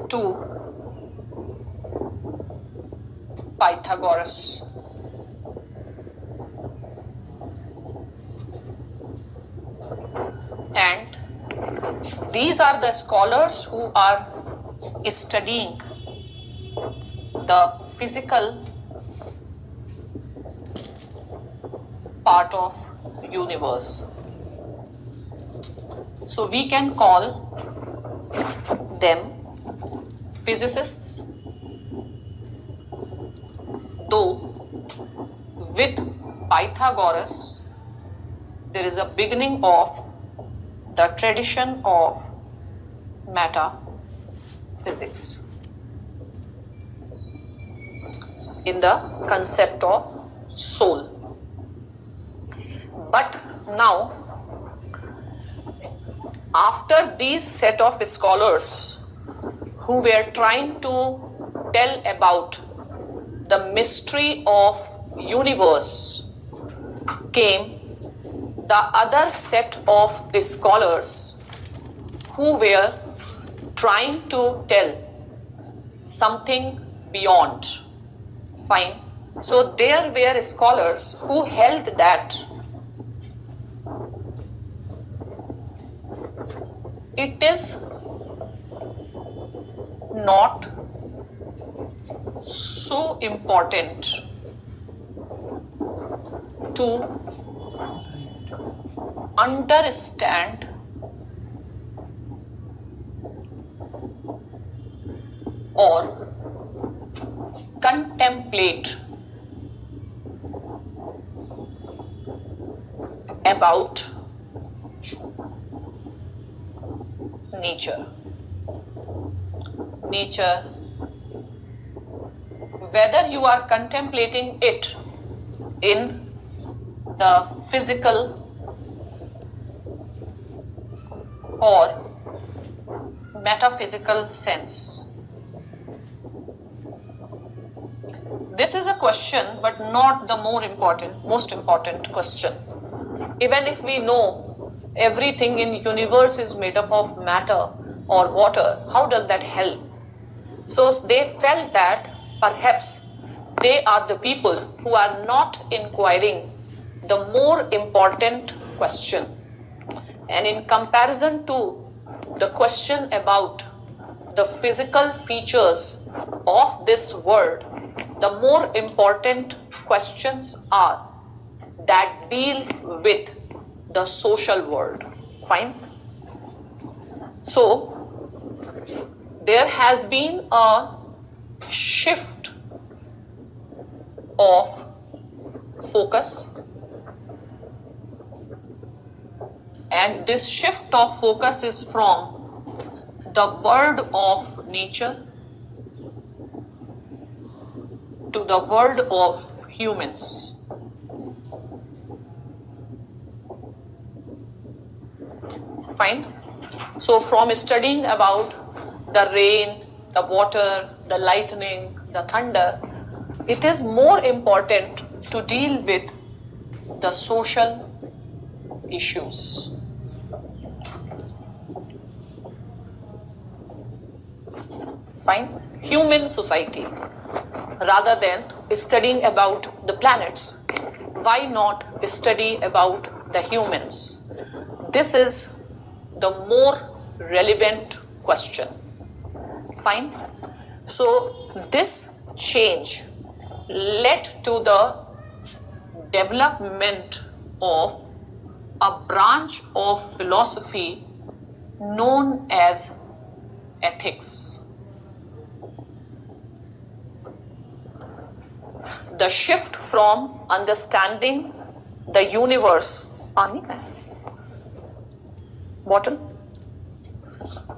to Pythagoras. And these are the scholars who are studying the physical part of universe. So we can call them physicists, though with Pythagoras there is a beginning of the tradition of metaphysics in the concept of soul. But now, after these set of scholars who were trying to tell about the mystery of universe, came the other set of scholars who were trying to tell something beyond. Fine. So there were scholars who held that it is not so important to understand or contemplate about nature. Whether you are contemplating it in the physical or metaphysical sense. This is a question, but not the most important question. Even if we know everything in universe is made up of matter or water, how does that help? So they felt that perhaps they are the people who are not inquiring the more important question. And in comparison to the question about the physical features of this world, the more important questions are that deal with the social world. Fine? So, there has been a shift of focus, and this shift of focus is from the world of nature to the world of humans. Fine? So from studying about the rain, the water, the lightning, the thunder, it is more important to deal with the social issues. Fine? Human society. Rather than studying about the planets, why not study about the humans? This is the more relevant question. Fine? So this change led to the development of a branch of philosophy known as ethics. The shift from understanding the universe,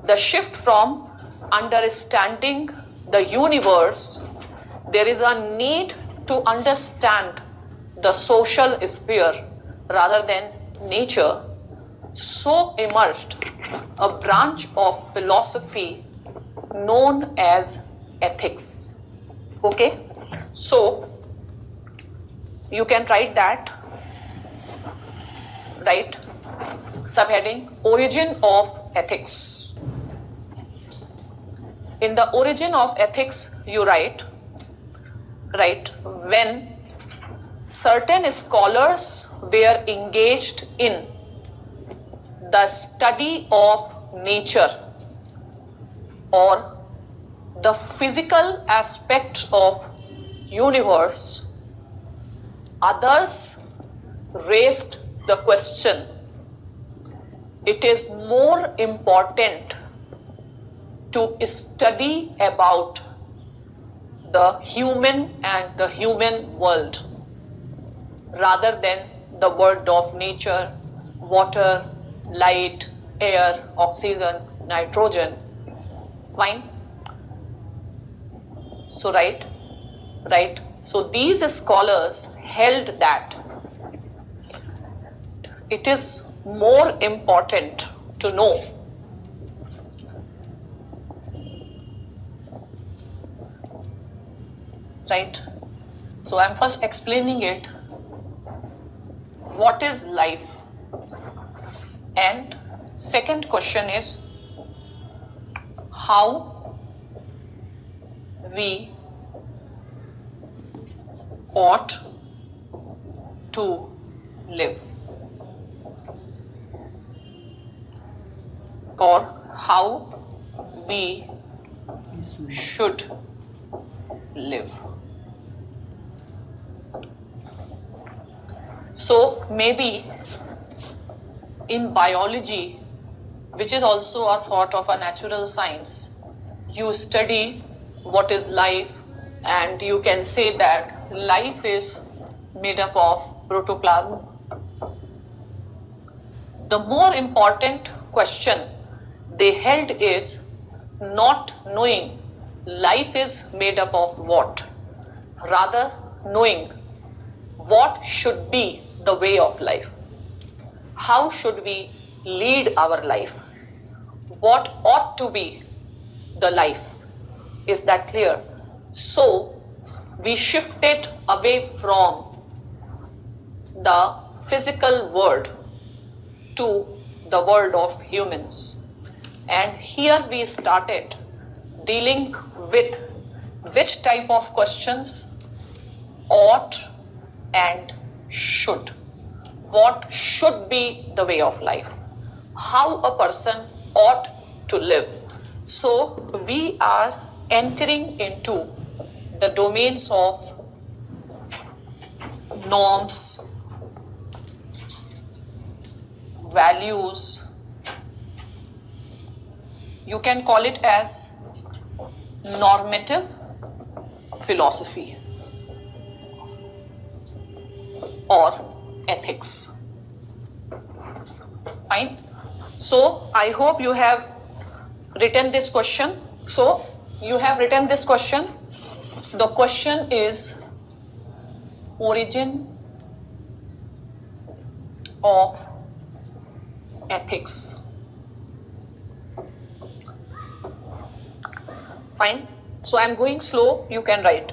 the shift from understanding the universe, there is a need to understand the social sphere rather than nature. So emerged a branch of philosophy known as ethics. Okay, so you can write that, right? Subheading, origin of ethics. In the origin of ethics, you write, when certain scholars were engaged in the study of nature or the physical aspects of universe, others raised the question, it is more important to study about the human and the human world rather than the world of nature, water, light, air, oxygen, nitrogen. Fine? So right? So these scholars held that it is more important to know right? So I'm first explaining it. What is life? And second question is how we ought to live, or how we should live. So maybe in biology, which is also a sort of a natural science, you study what is life, and you can say that life is made up of protoplasm. The more important question they held is not knowing life is made up of what, rather knowing what should be the way of life. How should we lead our life? What ought to be the life? Is that clear? So we shifted away from the physical world to the world of humans. And here we started dealing with which type of questions ought and should. What should be the way of life? How a person ought to live. So we are entering into the domains of norms, values. You can call it as normative philosophy or ethics. Fine. So I hope you have written this question. So you have written this question. The question is origin of ethics. Fine. So I am going slow. You can write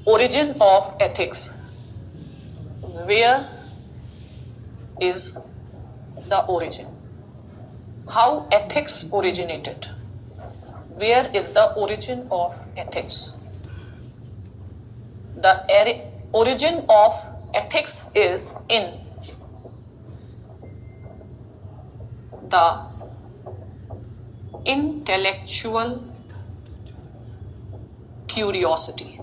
origin of ethics. Where is the origin? How ethics originated? Where is the origin of ethics? The origin of ethics is in the intellectual curiosity.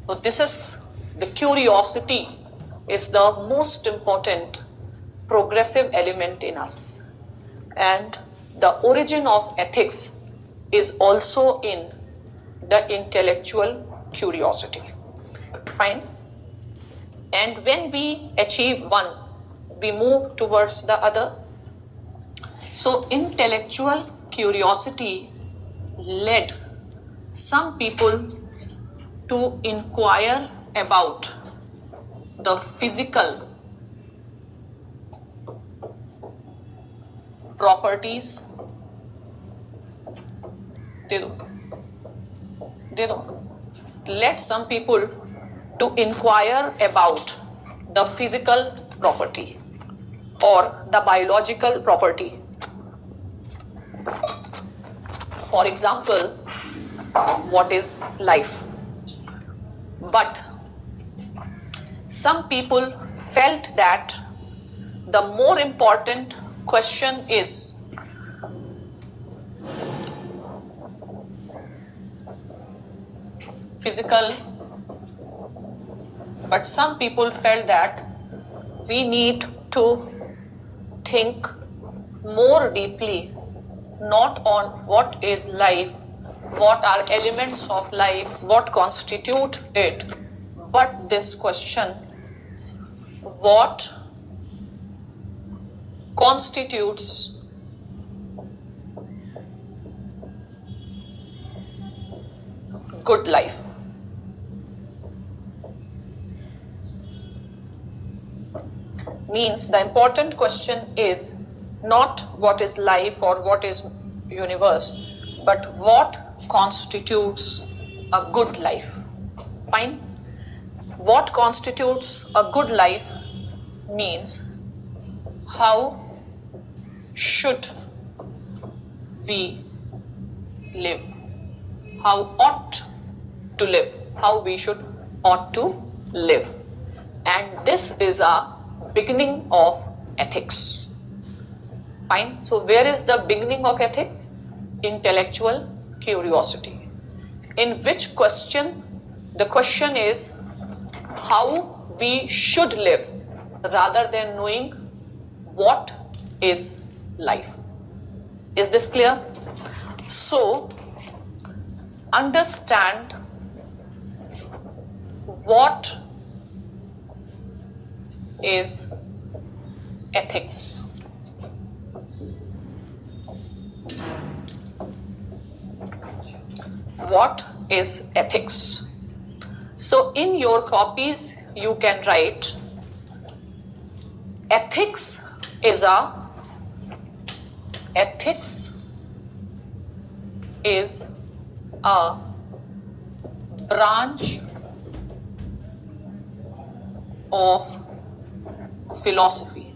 So this is the curiosity is the most important progressive element in us, and the origin of ethics is also in the intellectual curiosity. Fine. And when we achieve one, we move towards the other. So intellectual curiosity led some people to inquire about the physical properties. Let some people to inquire about the physical property or the biological property. For example, what is life? But some people felt that the more important question is physical, but some people felt that we need to think more deeply, not on what is life, what are elements of life, what constitute it, but this question, what constitutes good life? Means the important question is not what is life or what is universe, but what constitutes a good life. Fine. What constitutes a good life means how should we live, how ought to live, how we should ought to live. And this is a beginning of ethics. Fine. So where is the beginning of ethics? Intellectual curiosity. In which question, the question is how we should live rather than knowing what is life. Is this clear? So understand what is ethics. What is ethics? So in your copies you can write ethics is a branch of philosophy.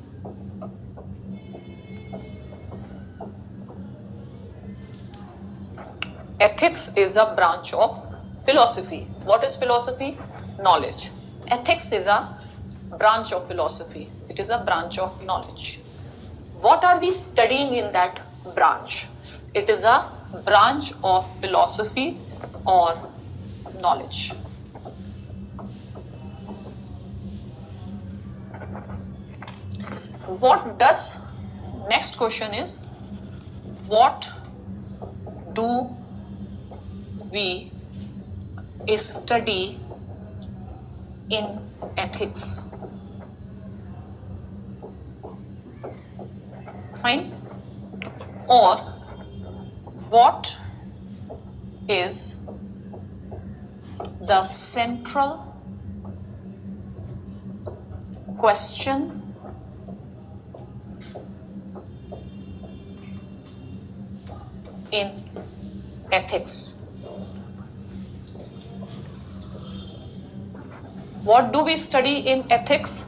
Ethics is a branch of philosophy. What is philosophy? Knowledge. Ethics is a branch of philosophy. It is a branch of knowledge. What are we studying in that branch? It is a branch of philosophy or knowledge. What does, next question is, what do we study in ethics? Fine. Or what is the central question in ethics? What do we study in ethics,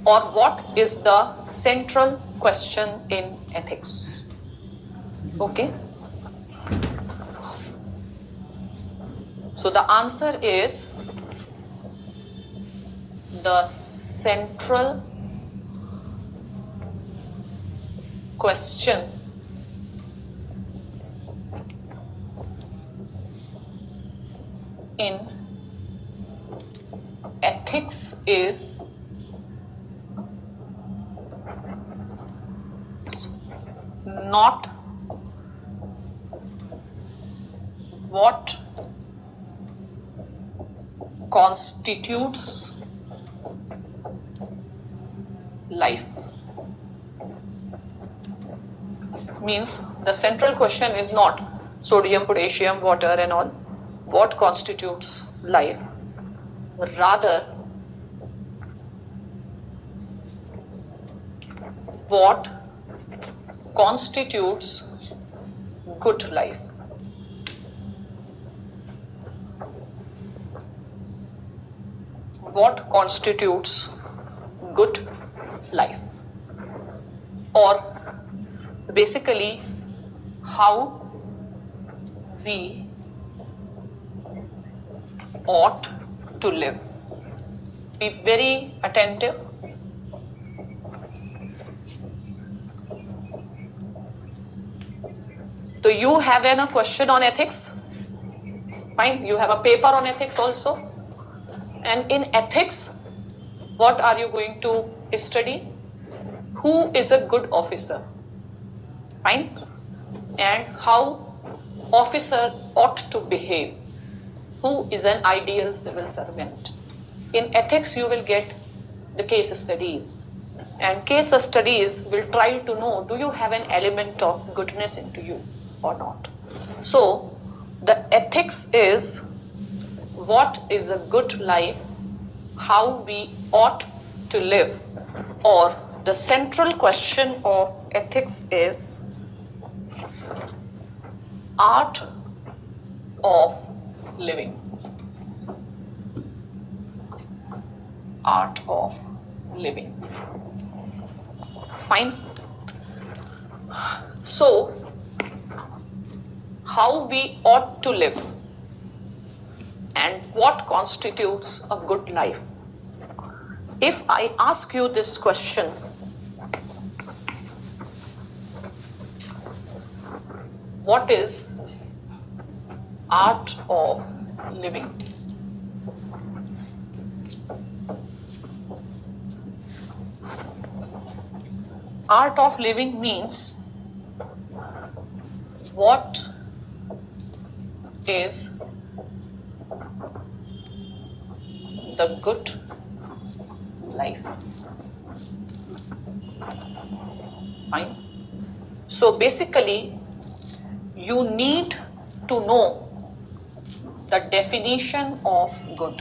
or what is the central question in ethics? Okay. So the answer is the central question in ethics is not what constitutes life. Means the central question is not sodium, potassium, water and all, what constitutes life. Rather, what constitutes good life. What constitutes good life, or basically how we ought to live. Be very attentive. So you have a question on ethics. Fine, you have a paper on ethics also. And in ethics, what are you going to study? Who is a good officer? Fine. And how officer ought to behave. Who is an ideal civil servant? In ethics, you will get the case studies. And case studies will try to know, do you have an element of goodness into you or not? So, the ethics is what is a good life, how we ought to live, or the central question of ethics is art of living. Art of living. Fine. So, how we ought to live, and what constitutes a good life. If I ask you this question, what is art of living? Art of living means what is the good life. Fine. So basically, you need to know the definition of good.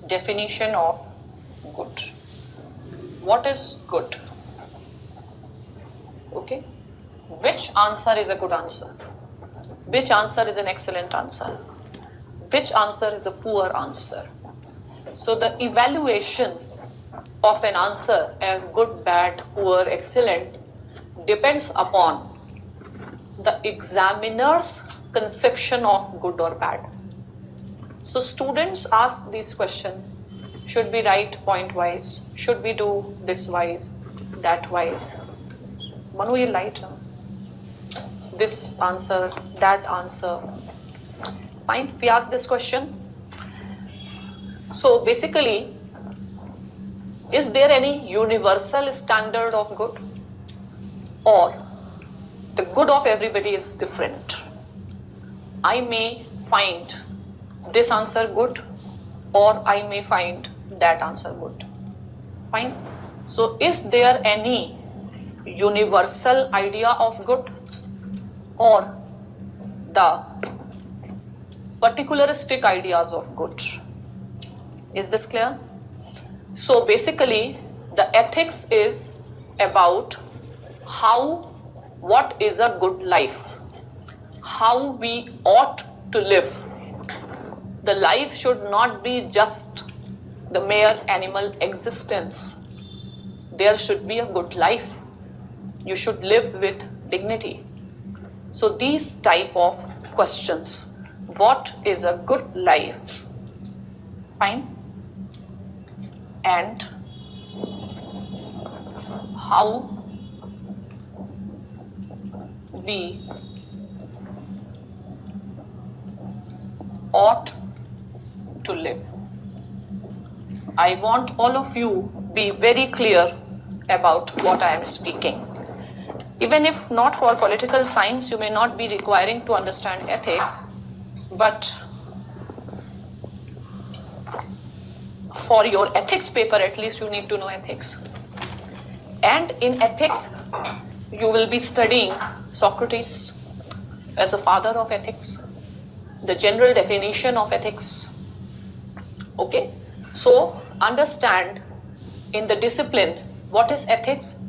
Definition of good. What is good? Okay. Which answer is a good answer? Which answer is an excellent answer? Which answer is a poor answer? So the evaluation of an answer as good, bad, poor, excellent depends upon the examiner's conception of good or bad. So students ask these questions, should we write point wise? Should we do this wise, that wise? Manu, you light this answer, that answer. Fine, we ask this question. So basically, is there any universal standard of good? Or the good of everybody is different? I may find this answer good, or I may find that answer good. Fine. So is there any universal idea of good, or the particularistic ideas of good? Is this clear? So basically, the ethics is about what is a good life, how we ought to live. The life should not be just the mere animal existence. There should be a good life. You should live with dignity. So these type of questions. What is a good life? Fine. And how we ought to live. I want all of you be very clear about what I am speaking. Even if not for political science, you may not be requiring to understand ethics, but for your ethics paper, at least you need to know ethics. And in ethics, you will be studying Socrates as a father of ethics, the general definition of ethics. Okay, so understand in the discipline what is ethics.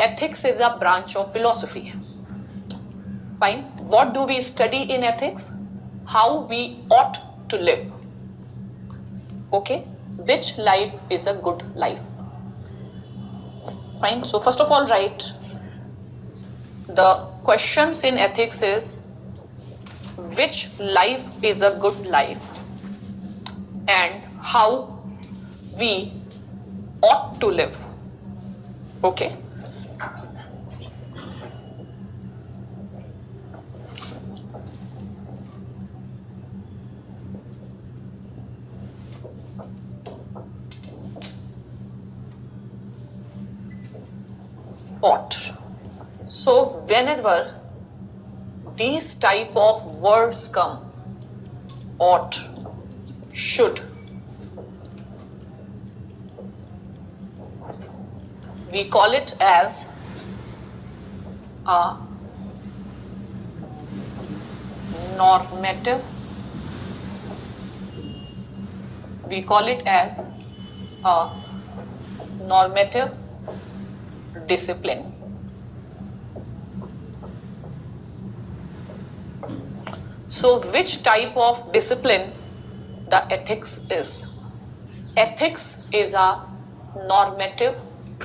Ethics is a branch of philosophy. Fine. What do we study in ethics? How we ought to live. Okay, which life is a good life. Fine. So first of all, write the questions in ethics is which life is a good life and how we ought to live. Okay. Ought. So whenever these type of words come, ought, should, we call it as a normative. We call it as a normative discipline. So which type of discipline the ethics is? Ethics is a normative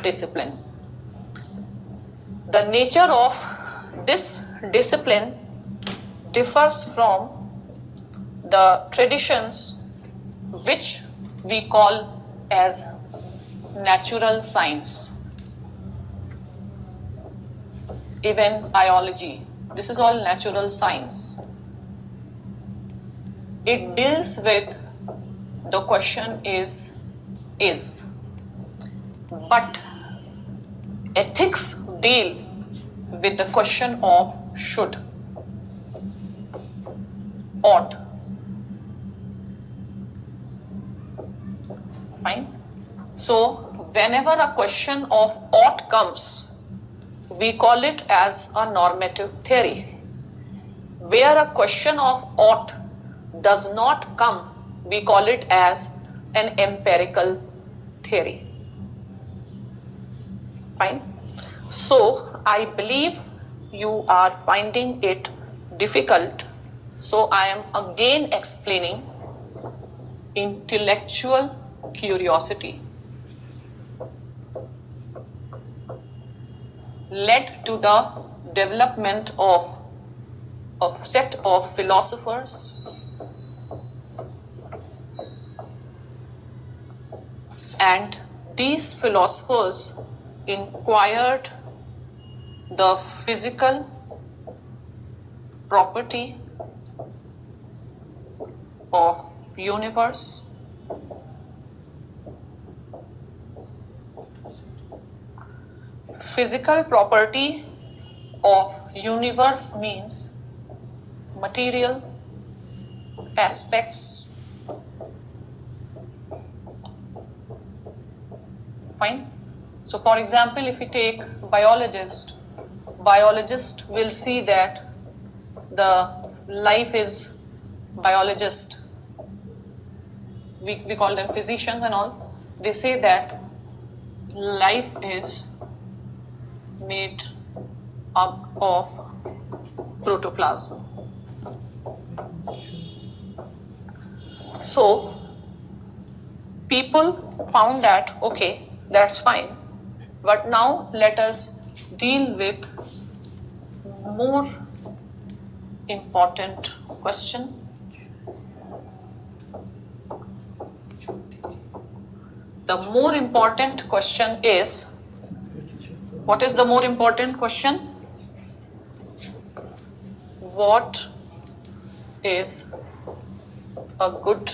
discipline. The nature of this discipline differs from the traditions which we call as natural science, even biology. This is all natural science. It deals with the question is. But ethics deal with the question of should, ought. Fine. So whenever a question of ought comes, we call it as a normative theory. Where a question of ought does not come, we call it as an empirical theory. Fine. So I believe you are finding it difficult. So I am again explaining intellectual curiosity led to the development of a set of philosophers and these philosophers inquired the physical property of universe, physical property of universe means material aspects. Fine. So for example, if we take biologist will see that the life is biologist. We call them physicians and all. They say that life is made up of protoplasm. So people found that, okay, that's fine, but now let us deal with more important question. The more important question is, what is the more important question? What is a good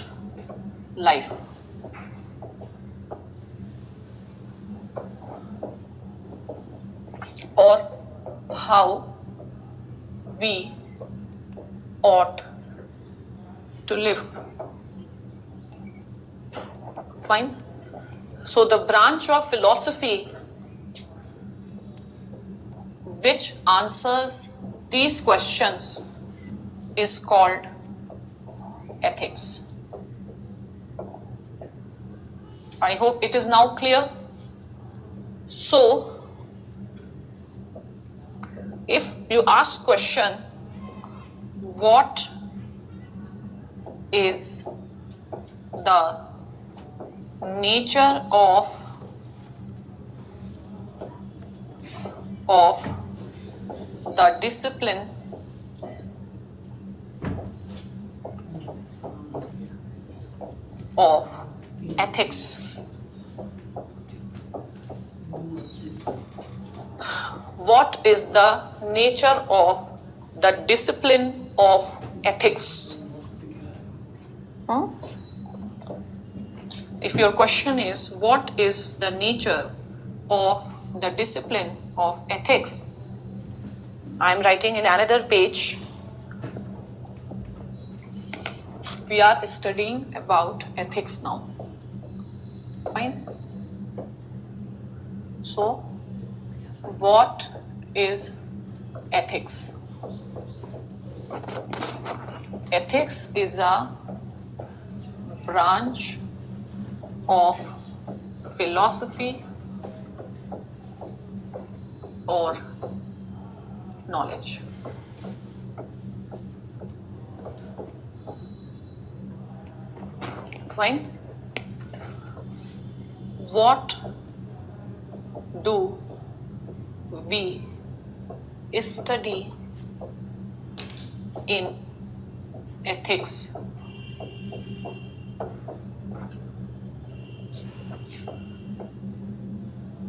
life? Or how we ought to live. Fine. So the branch of philosophy which answers these questions is called ethics. I hope it is now clear. So if you ask question, what is the nature of the discipline of ethics? What is the nature of the discipline of ethics? If your question is, what is the nature of the discipline of ethics? I am writing in another page. We are studying about ethics now. Fine. So, what is ethics? Ethics is a branch of philosophy or knowledge. Fine. What do we study in ethics?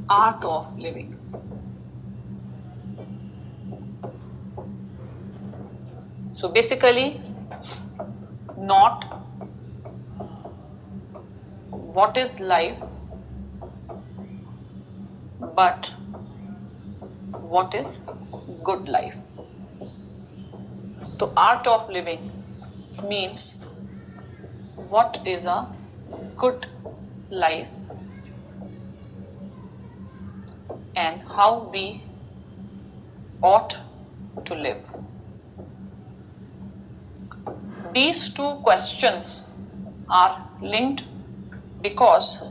Art of living. So basically, not what is life, but what is good life. So art of living means what is a good life and how we ought to live. These two questions are linked because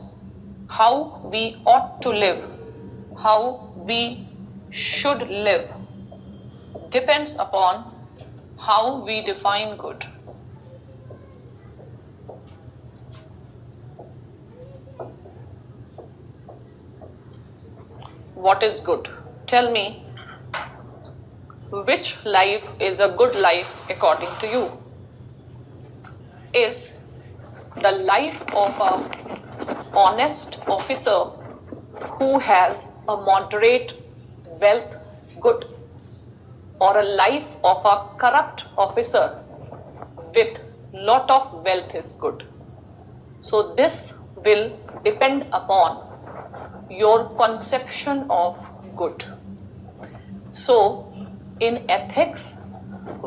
how we ought to live, how we should live, depends upon how we define good. What is good? Tell me, which life is a good life according to you? Is the life of a honest officer who has a moderate wealth good, or a life of a corrupt officer with lot of wealth is good? So this will depend upon your conception of good. So in ethics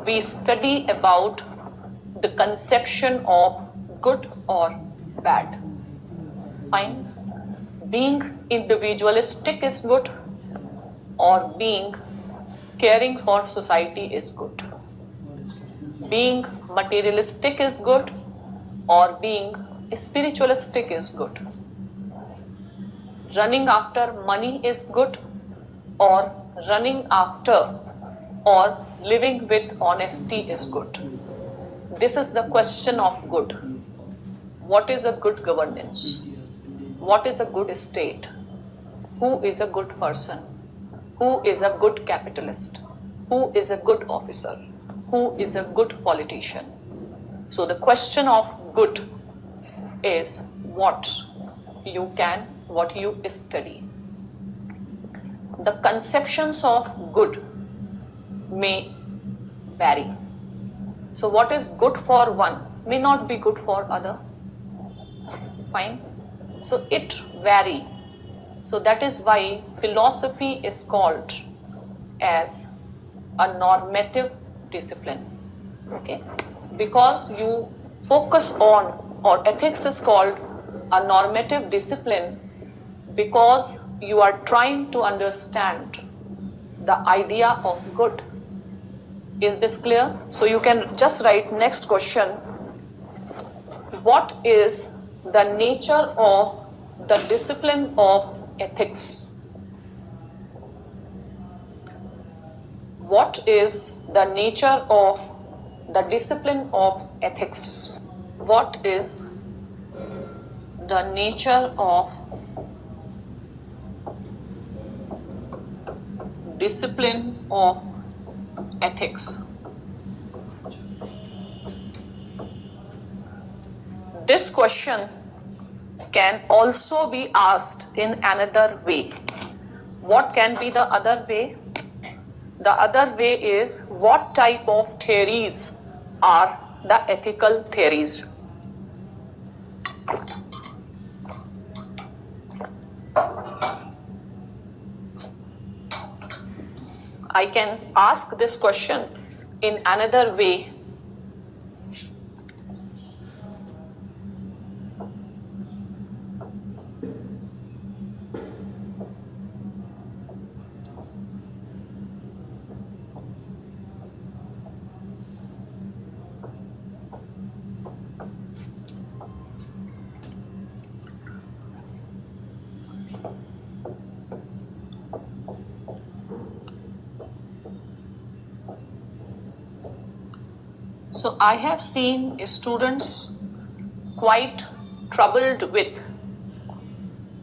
we study about the conception of good or bad. Fine. Being individualistic is good, or being caring for society is good. Being materialistic is good, or being spiritualistic is good. Running after money is good, or running after or living with honesty is good. This is the question of good. What is a good governance? What is a good state? Who is a good person? Who is a good capitalist? Who is a good officer? Who is a good politician? So the question of good is what you study. The conceptions of good may vary. So what is good for one may not be good for other. Fine. So it vary. So that is why philosophy is called as a normative discipline. Okay. Because you focus on, or ethics is called a normative discipline because you are trying to understand the idea of good. Is this clear? So you can just write next question. What is the nature of the discipline of ethics? What is the nature of the discipline of ethics? What is the nature of discipline of ethics? This question can also be asked in another way. What can be the other way? The other way is, what type of theories are the ethical theories? I can ask this question in another way. So I have seen students quite troubled with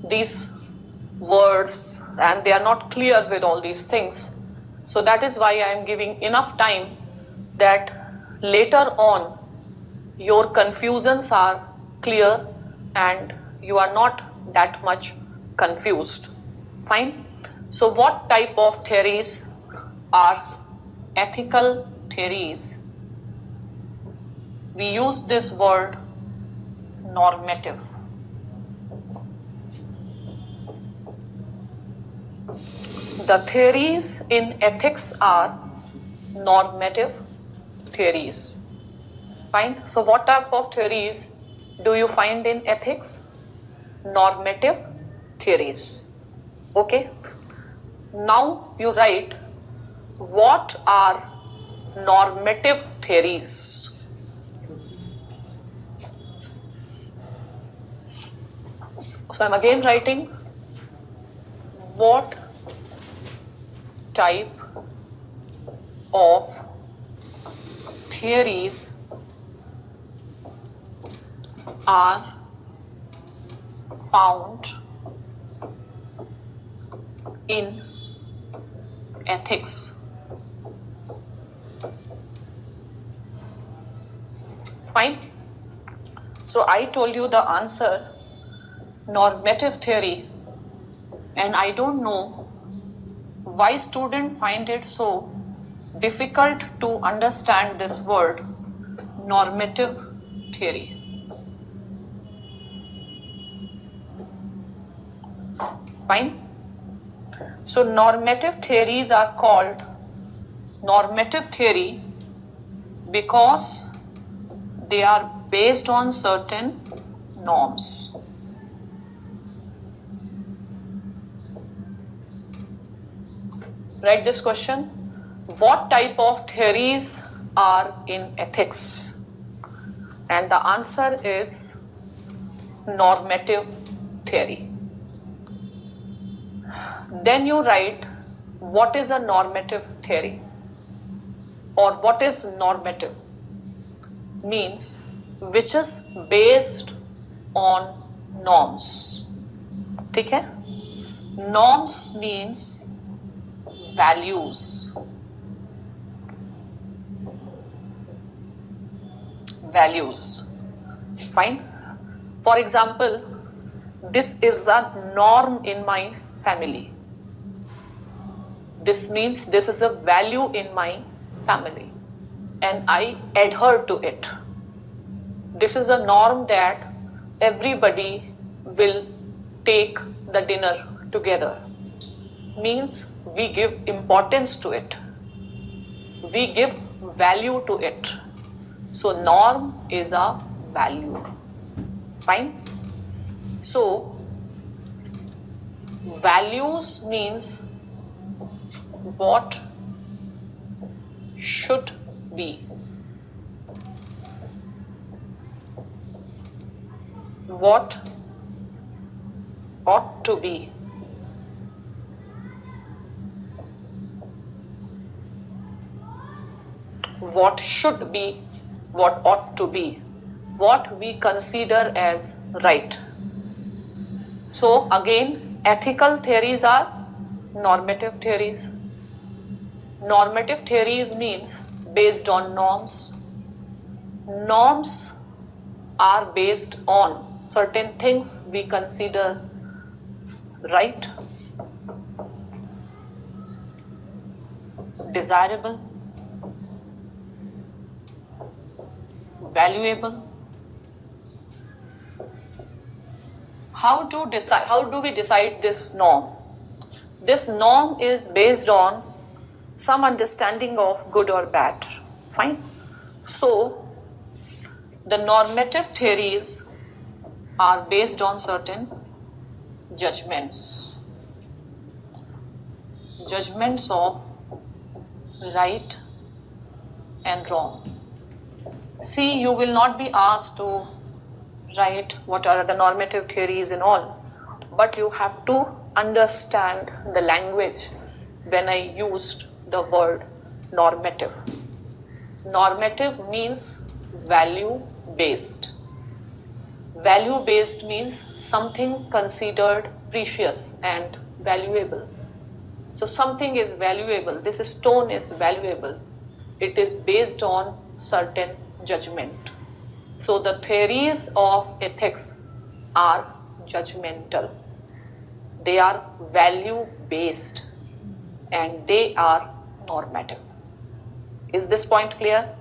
these words and they are not clear with all these things. So that is why I am giving enough time that later on your confusions are clear and you are not that much confused. Fine. So what type of theories are ethical theories? We use this word normative. The theories in ethics are normative theories. Fine. So what type of theories do you find in ethics? Normative theories. Okay. Now you write, what are normative theories? So I'm again writing, what type of theories are found in ethics? Fine. So I told you the answer, normative theory, and I don't know why students find it so difficult to understand this word normative theory. Fine. So normative theories are called normative theory because they are based on certain norms. Write this question. What type of theories are in ethics? And the answer is normative theory. Then you write, what is a normative theory? Or what is normative? Means which is based on norms. ठीक है? Norms means values. Values. Fine. For example, this is a norm in my family. This means this is a value in my family and I adhere to it. This is a norm that everybody will take the dinner together. Means we give importance to it. We give value to it. So norm is a value. Fine. So values means what should be. What ought to be. What should be, what ought to be, what we consider as right. So again, ethical theories are normative theories. Normative theories means based on norms. Norms are based on certain things we consider right, desirable, valuable. How do we decide this norm? This norm is based on some understanding of good or bad. Fine. So the normative theories are based on certain judgments. Judgments of right and wrong. See, you will not be asked to write what are the normative theories and all, but you have to understand the language when I used the word normative. Normative means value based. Value based means something considered precious and valuable. So something is valuable. This stone is valuable. It is based on certain judgment. So the theories of ethics are judgmental. They are value based and they are normative. Is this point clear?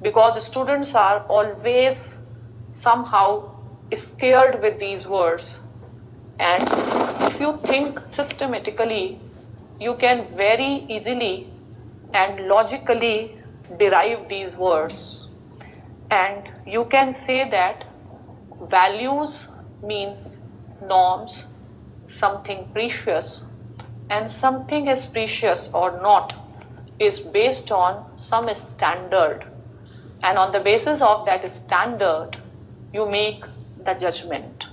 Because students are always somehow scared with these words, and if you think systematically, you can very easily and logically derive these words, and you can say that values means norms, something precious, and something is precious or not is based on some standard, and on the basis of that standard you make the judgment.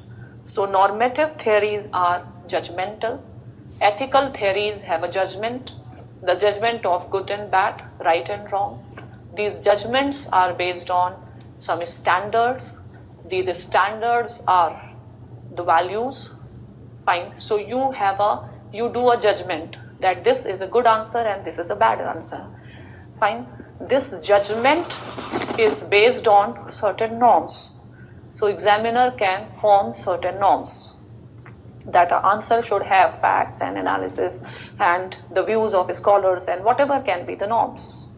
So normative theories are judgmental. Ethical theories have a judgment, the judgment of good and bad, right and wrong. These judgments are based on some standards. These standards are the values. Fine. So you do a judgment that this is a good answer and this is a bad answer. Fine. This judgment is based on certain norms. So examiner can form certain norms that an answer should have facts and analysis and the views of scholars and whatever can be the norms.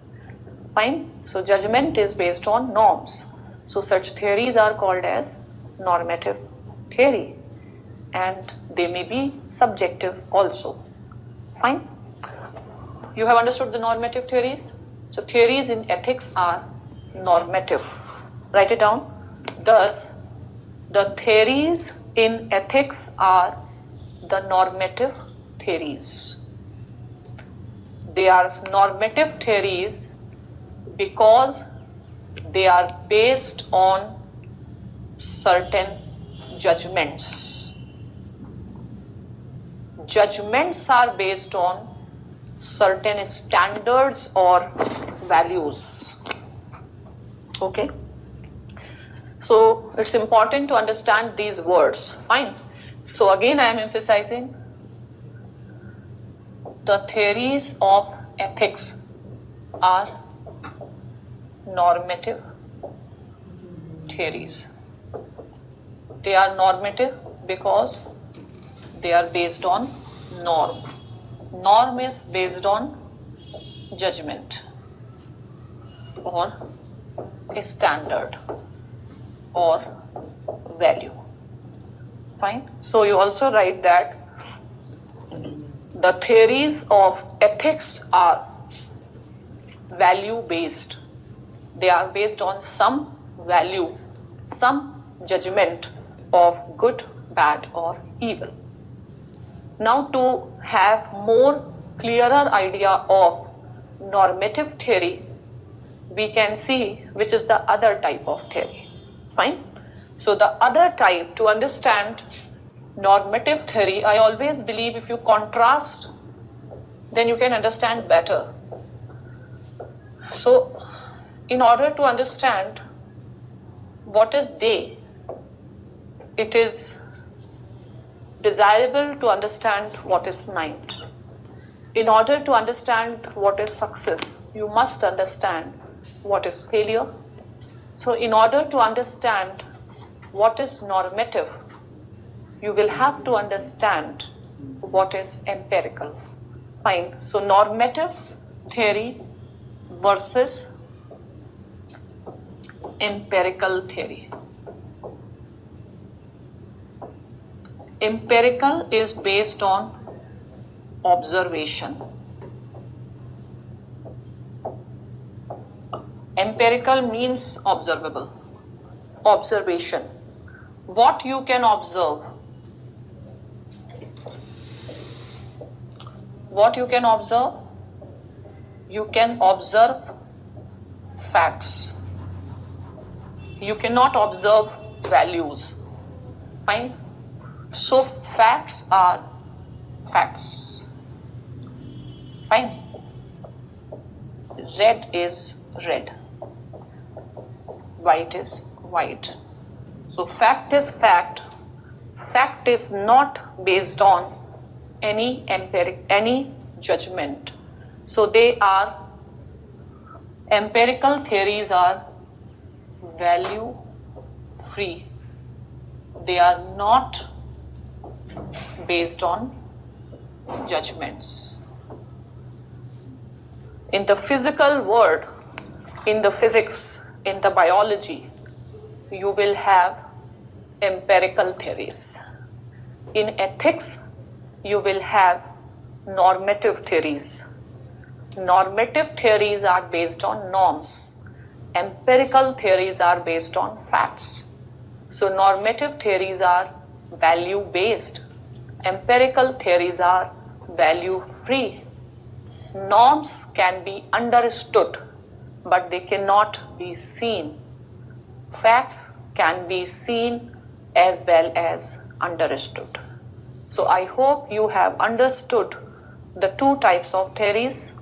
Fine. So judgment is based on norms. So such theories are called as normative theory, and they may be subjective also. Fine. You have understood the normative theories? So theories in ethics are normative. Write it down. Thus, the theories in ethics are the normative theories. They are normative theories because they are based on certain judgments. Judgments are based on certain standards or values. Okay? So it's important to understand these words. Fine. So again I am emphasizing the theories of ethics are normative theories. They are normative because they are based on norm. Norm is based on judgment or a standard or value. Fine. So you also write that the theories of ethics are value based. They are based on some value, some judgment of good, bad or evil. Now to have more clearer idea of normative theory, we can see which is the other type of theory. Fine. So the other type, to understand normative theory, I always believe if you contrast, then you can understand better. So in order to understand what is day, it is desirable to understand what is night. In order to understand what is success, you must understand what is failure. So in order to understand what is normative, you will have to understand what is empirical. Fine. So normative theory versus empirical theory. Empirical is based on observation. Empirical means observable. Observation. What you can observe. What you can observe? You can observe facts. You cannot observe values. Fine. So facts are facts. Fine. Red is red. White is white. So fact is fact. Fact is not based on any judgment. So they are, empirical theories are value free. They are not based on judgments. In the physical world, in the physics, in the biology, you will have empirical theories. In ethics, you will have normative theories. Normative theories are based on norms. Empirical theories are based on facts. So normative theories are value-based. Empirical theories are value-free. Norms can be understood, but they cannot be seen. Facts can be seen as well as understood. So I hope you have understood the two types of theories,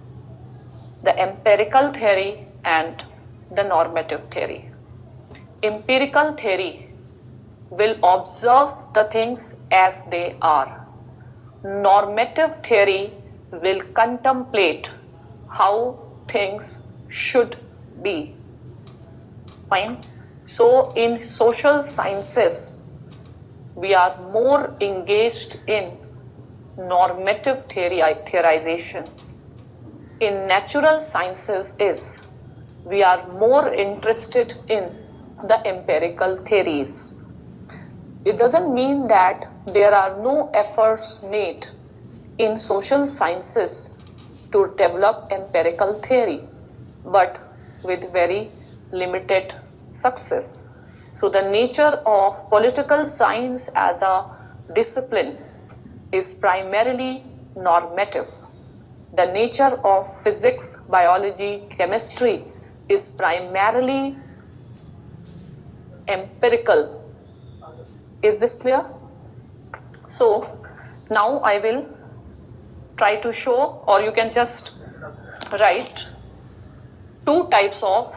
the empirical theory and the normative theory. Empirical theory will observe the things as they are. Normative theory will contemplate how things should be. Fine. So in social sciences, we are more engaged in normative theorization. In natural sciences we are more interested in the empirical theories. It doesn't mean that there are no efforts made in social sciences to develop empirical theory, but with very limited success. So the nature of political science as a discipline is primarily normative. The nature of physics, biology, chemistry is primarily empirical. Is this clear? So now I will try to show, or you can just write, two types of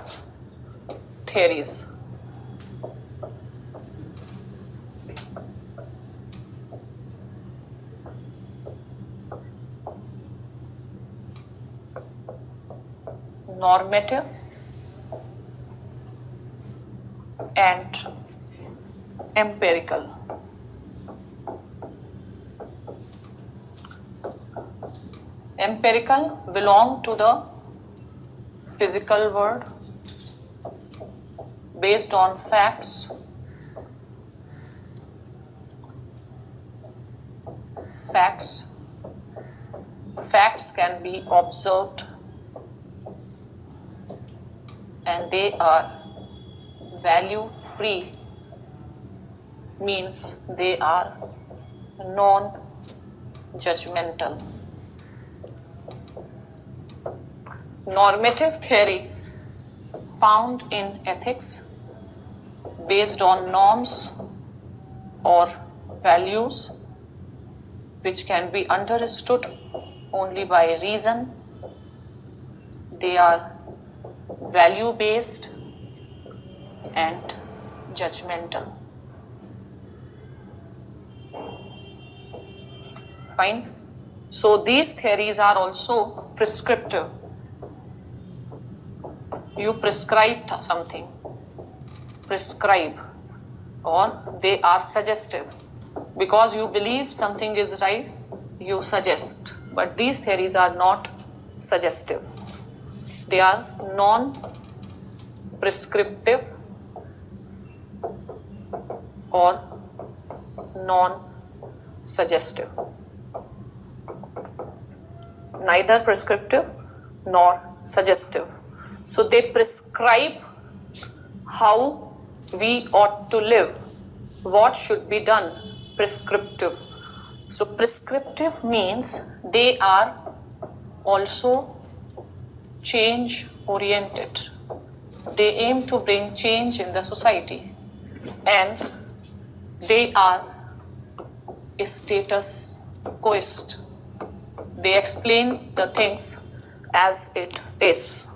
theories. Normative and empirical. Empirical belong to the physical world based on facts. Facts can be observed and they are value free, means they are non-judgmental. Normative theory found in ethics based on norms or values which can be understood only by reason. They are value based and judgmental. Fine. So these theories are also prescriptive. You prescribe something, or they are suggestive. Because you believe something is right, you suggest. But these theories are not suggestive. They are non-prescriptive or non-suggestive. Neither prescriptive nor suggestive. So they prescribe how we ought to live, what should be done. Prescriptive. So prescriptive means they are also change oriented. They aim to bring change in the society, and they are status quoist. They explain the things as it is.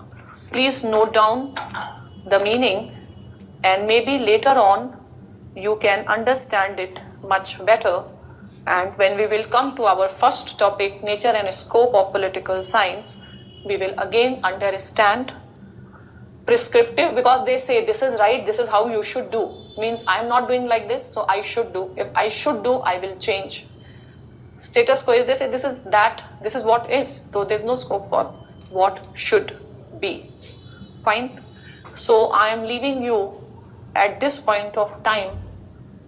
Please note down the meaning, and maybe later on you can understand it much better And when we will come to our first topic, nature and scope of political science, we will again understand prescriptive, because they say this is right, this is how you should do. Means I am not doing like this, so I should do. If I should do, I will change. Status quo is, they say this is that, this is what is. So there's no scope for what should be. Fine. So I am leaving you at this point of time,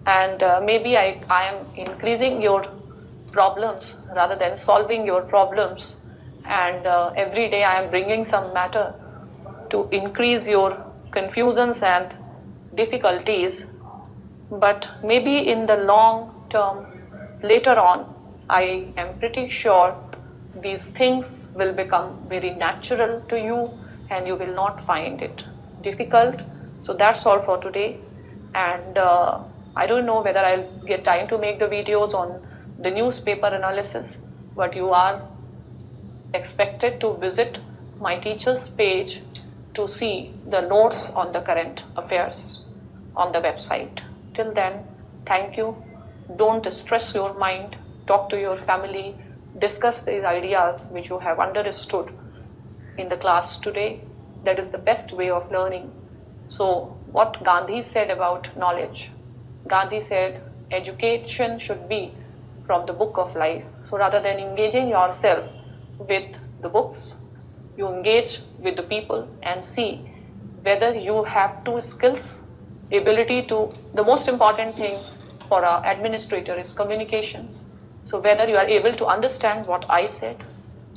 and maybe I am increasing your problems rather than solving your problems, and every day I am bringing some matter to increase your confusions and difficulties. But maybe in the long term, later on, I am pretty sure these things will become very natural to you and you will not find it difficult. So that's all for today. And I don't know whether I'll get time to make the videos on the newspaper analysis, but you are expected to visit my teacher's page to see the notes on the current affairs on the website. Till then, thank you. Don't stress your mind. Talk to your family. Discuss these ideas which you have understood in the class today. That is the best way of learning. So, what Gandhi said about knowledge? Gandhi said education should be from the book of life. So, rather than engaging yourself with the books, you engage with the people and see whether you have two skills, ability to, the most important thing for an administrator is communication. So whether you are able to understand what I said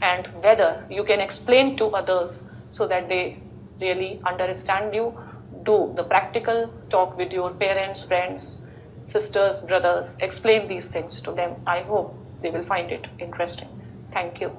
and whether you can explain to others so that they really understand you. Do the practical, talk with your parents, friends, sisters, brothers, explain these things to them. I hope they will find it interesting. Thank you.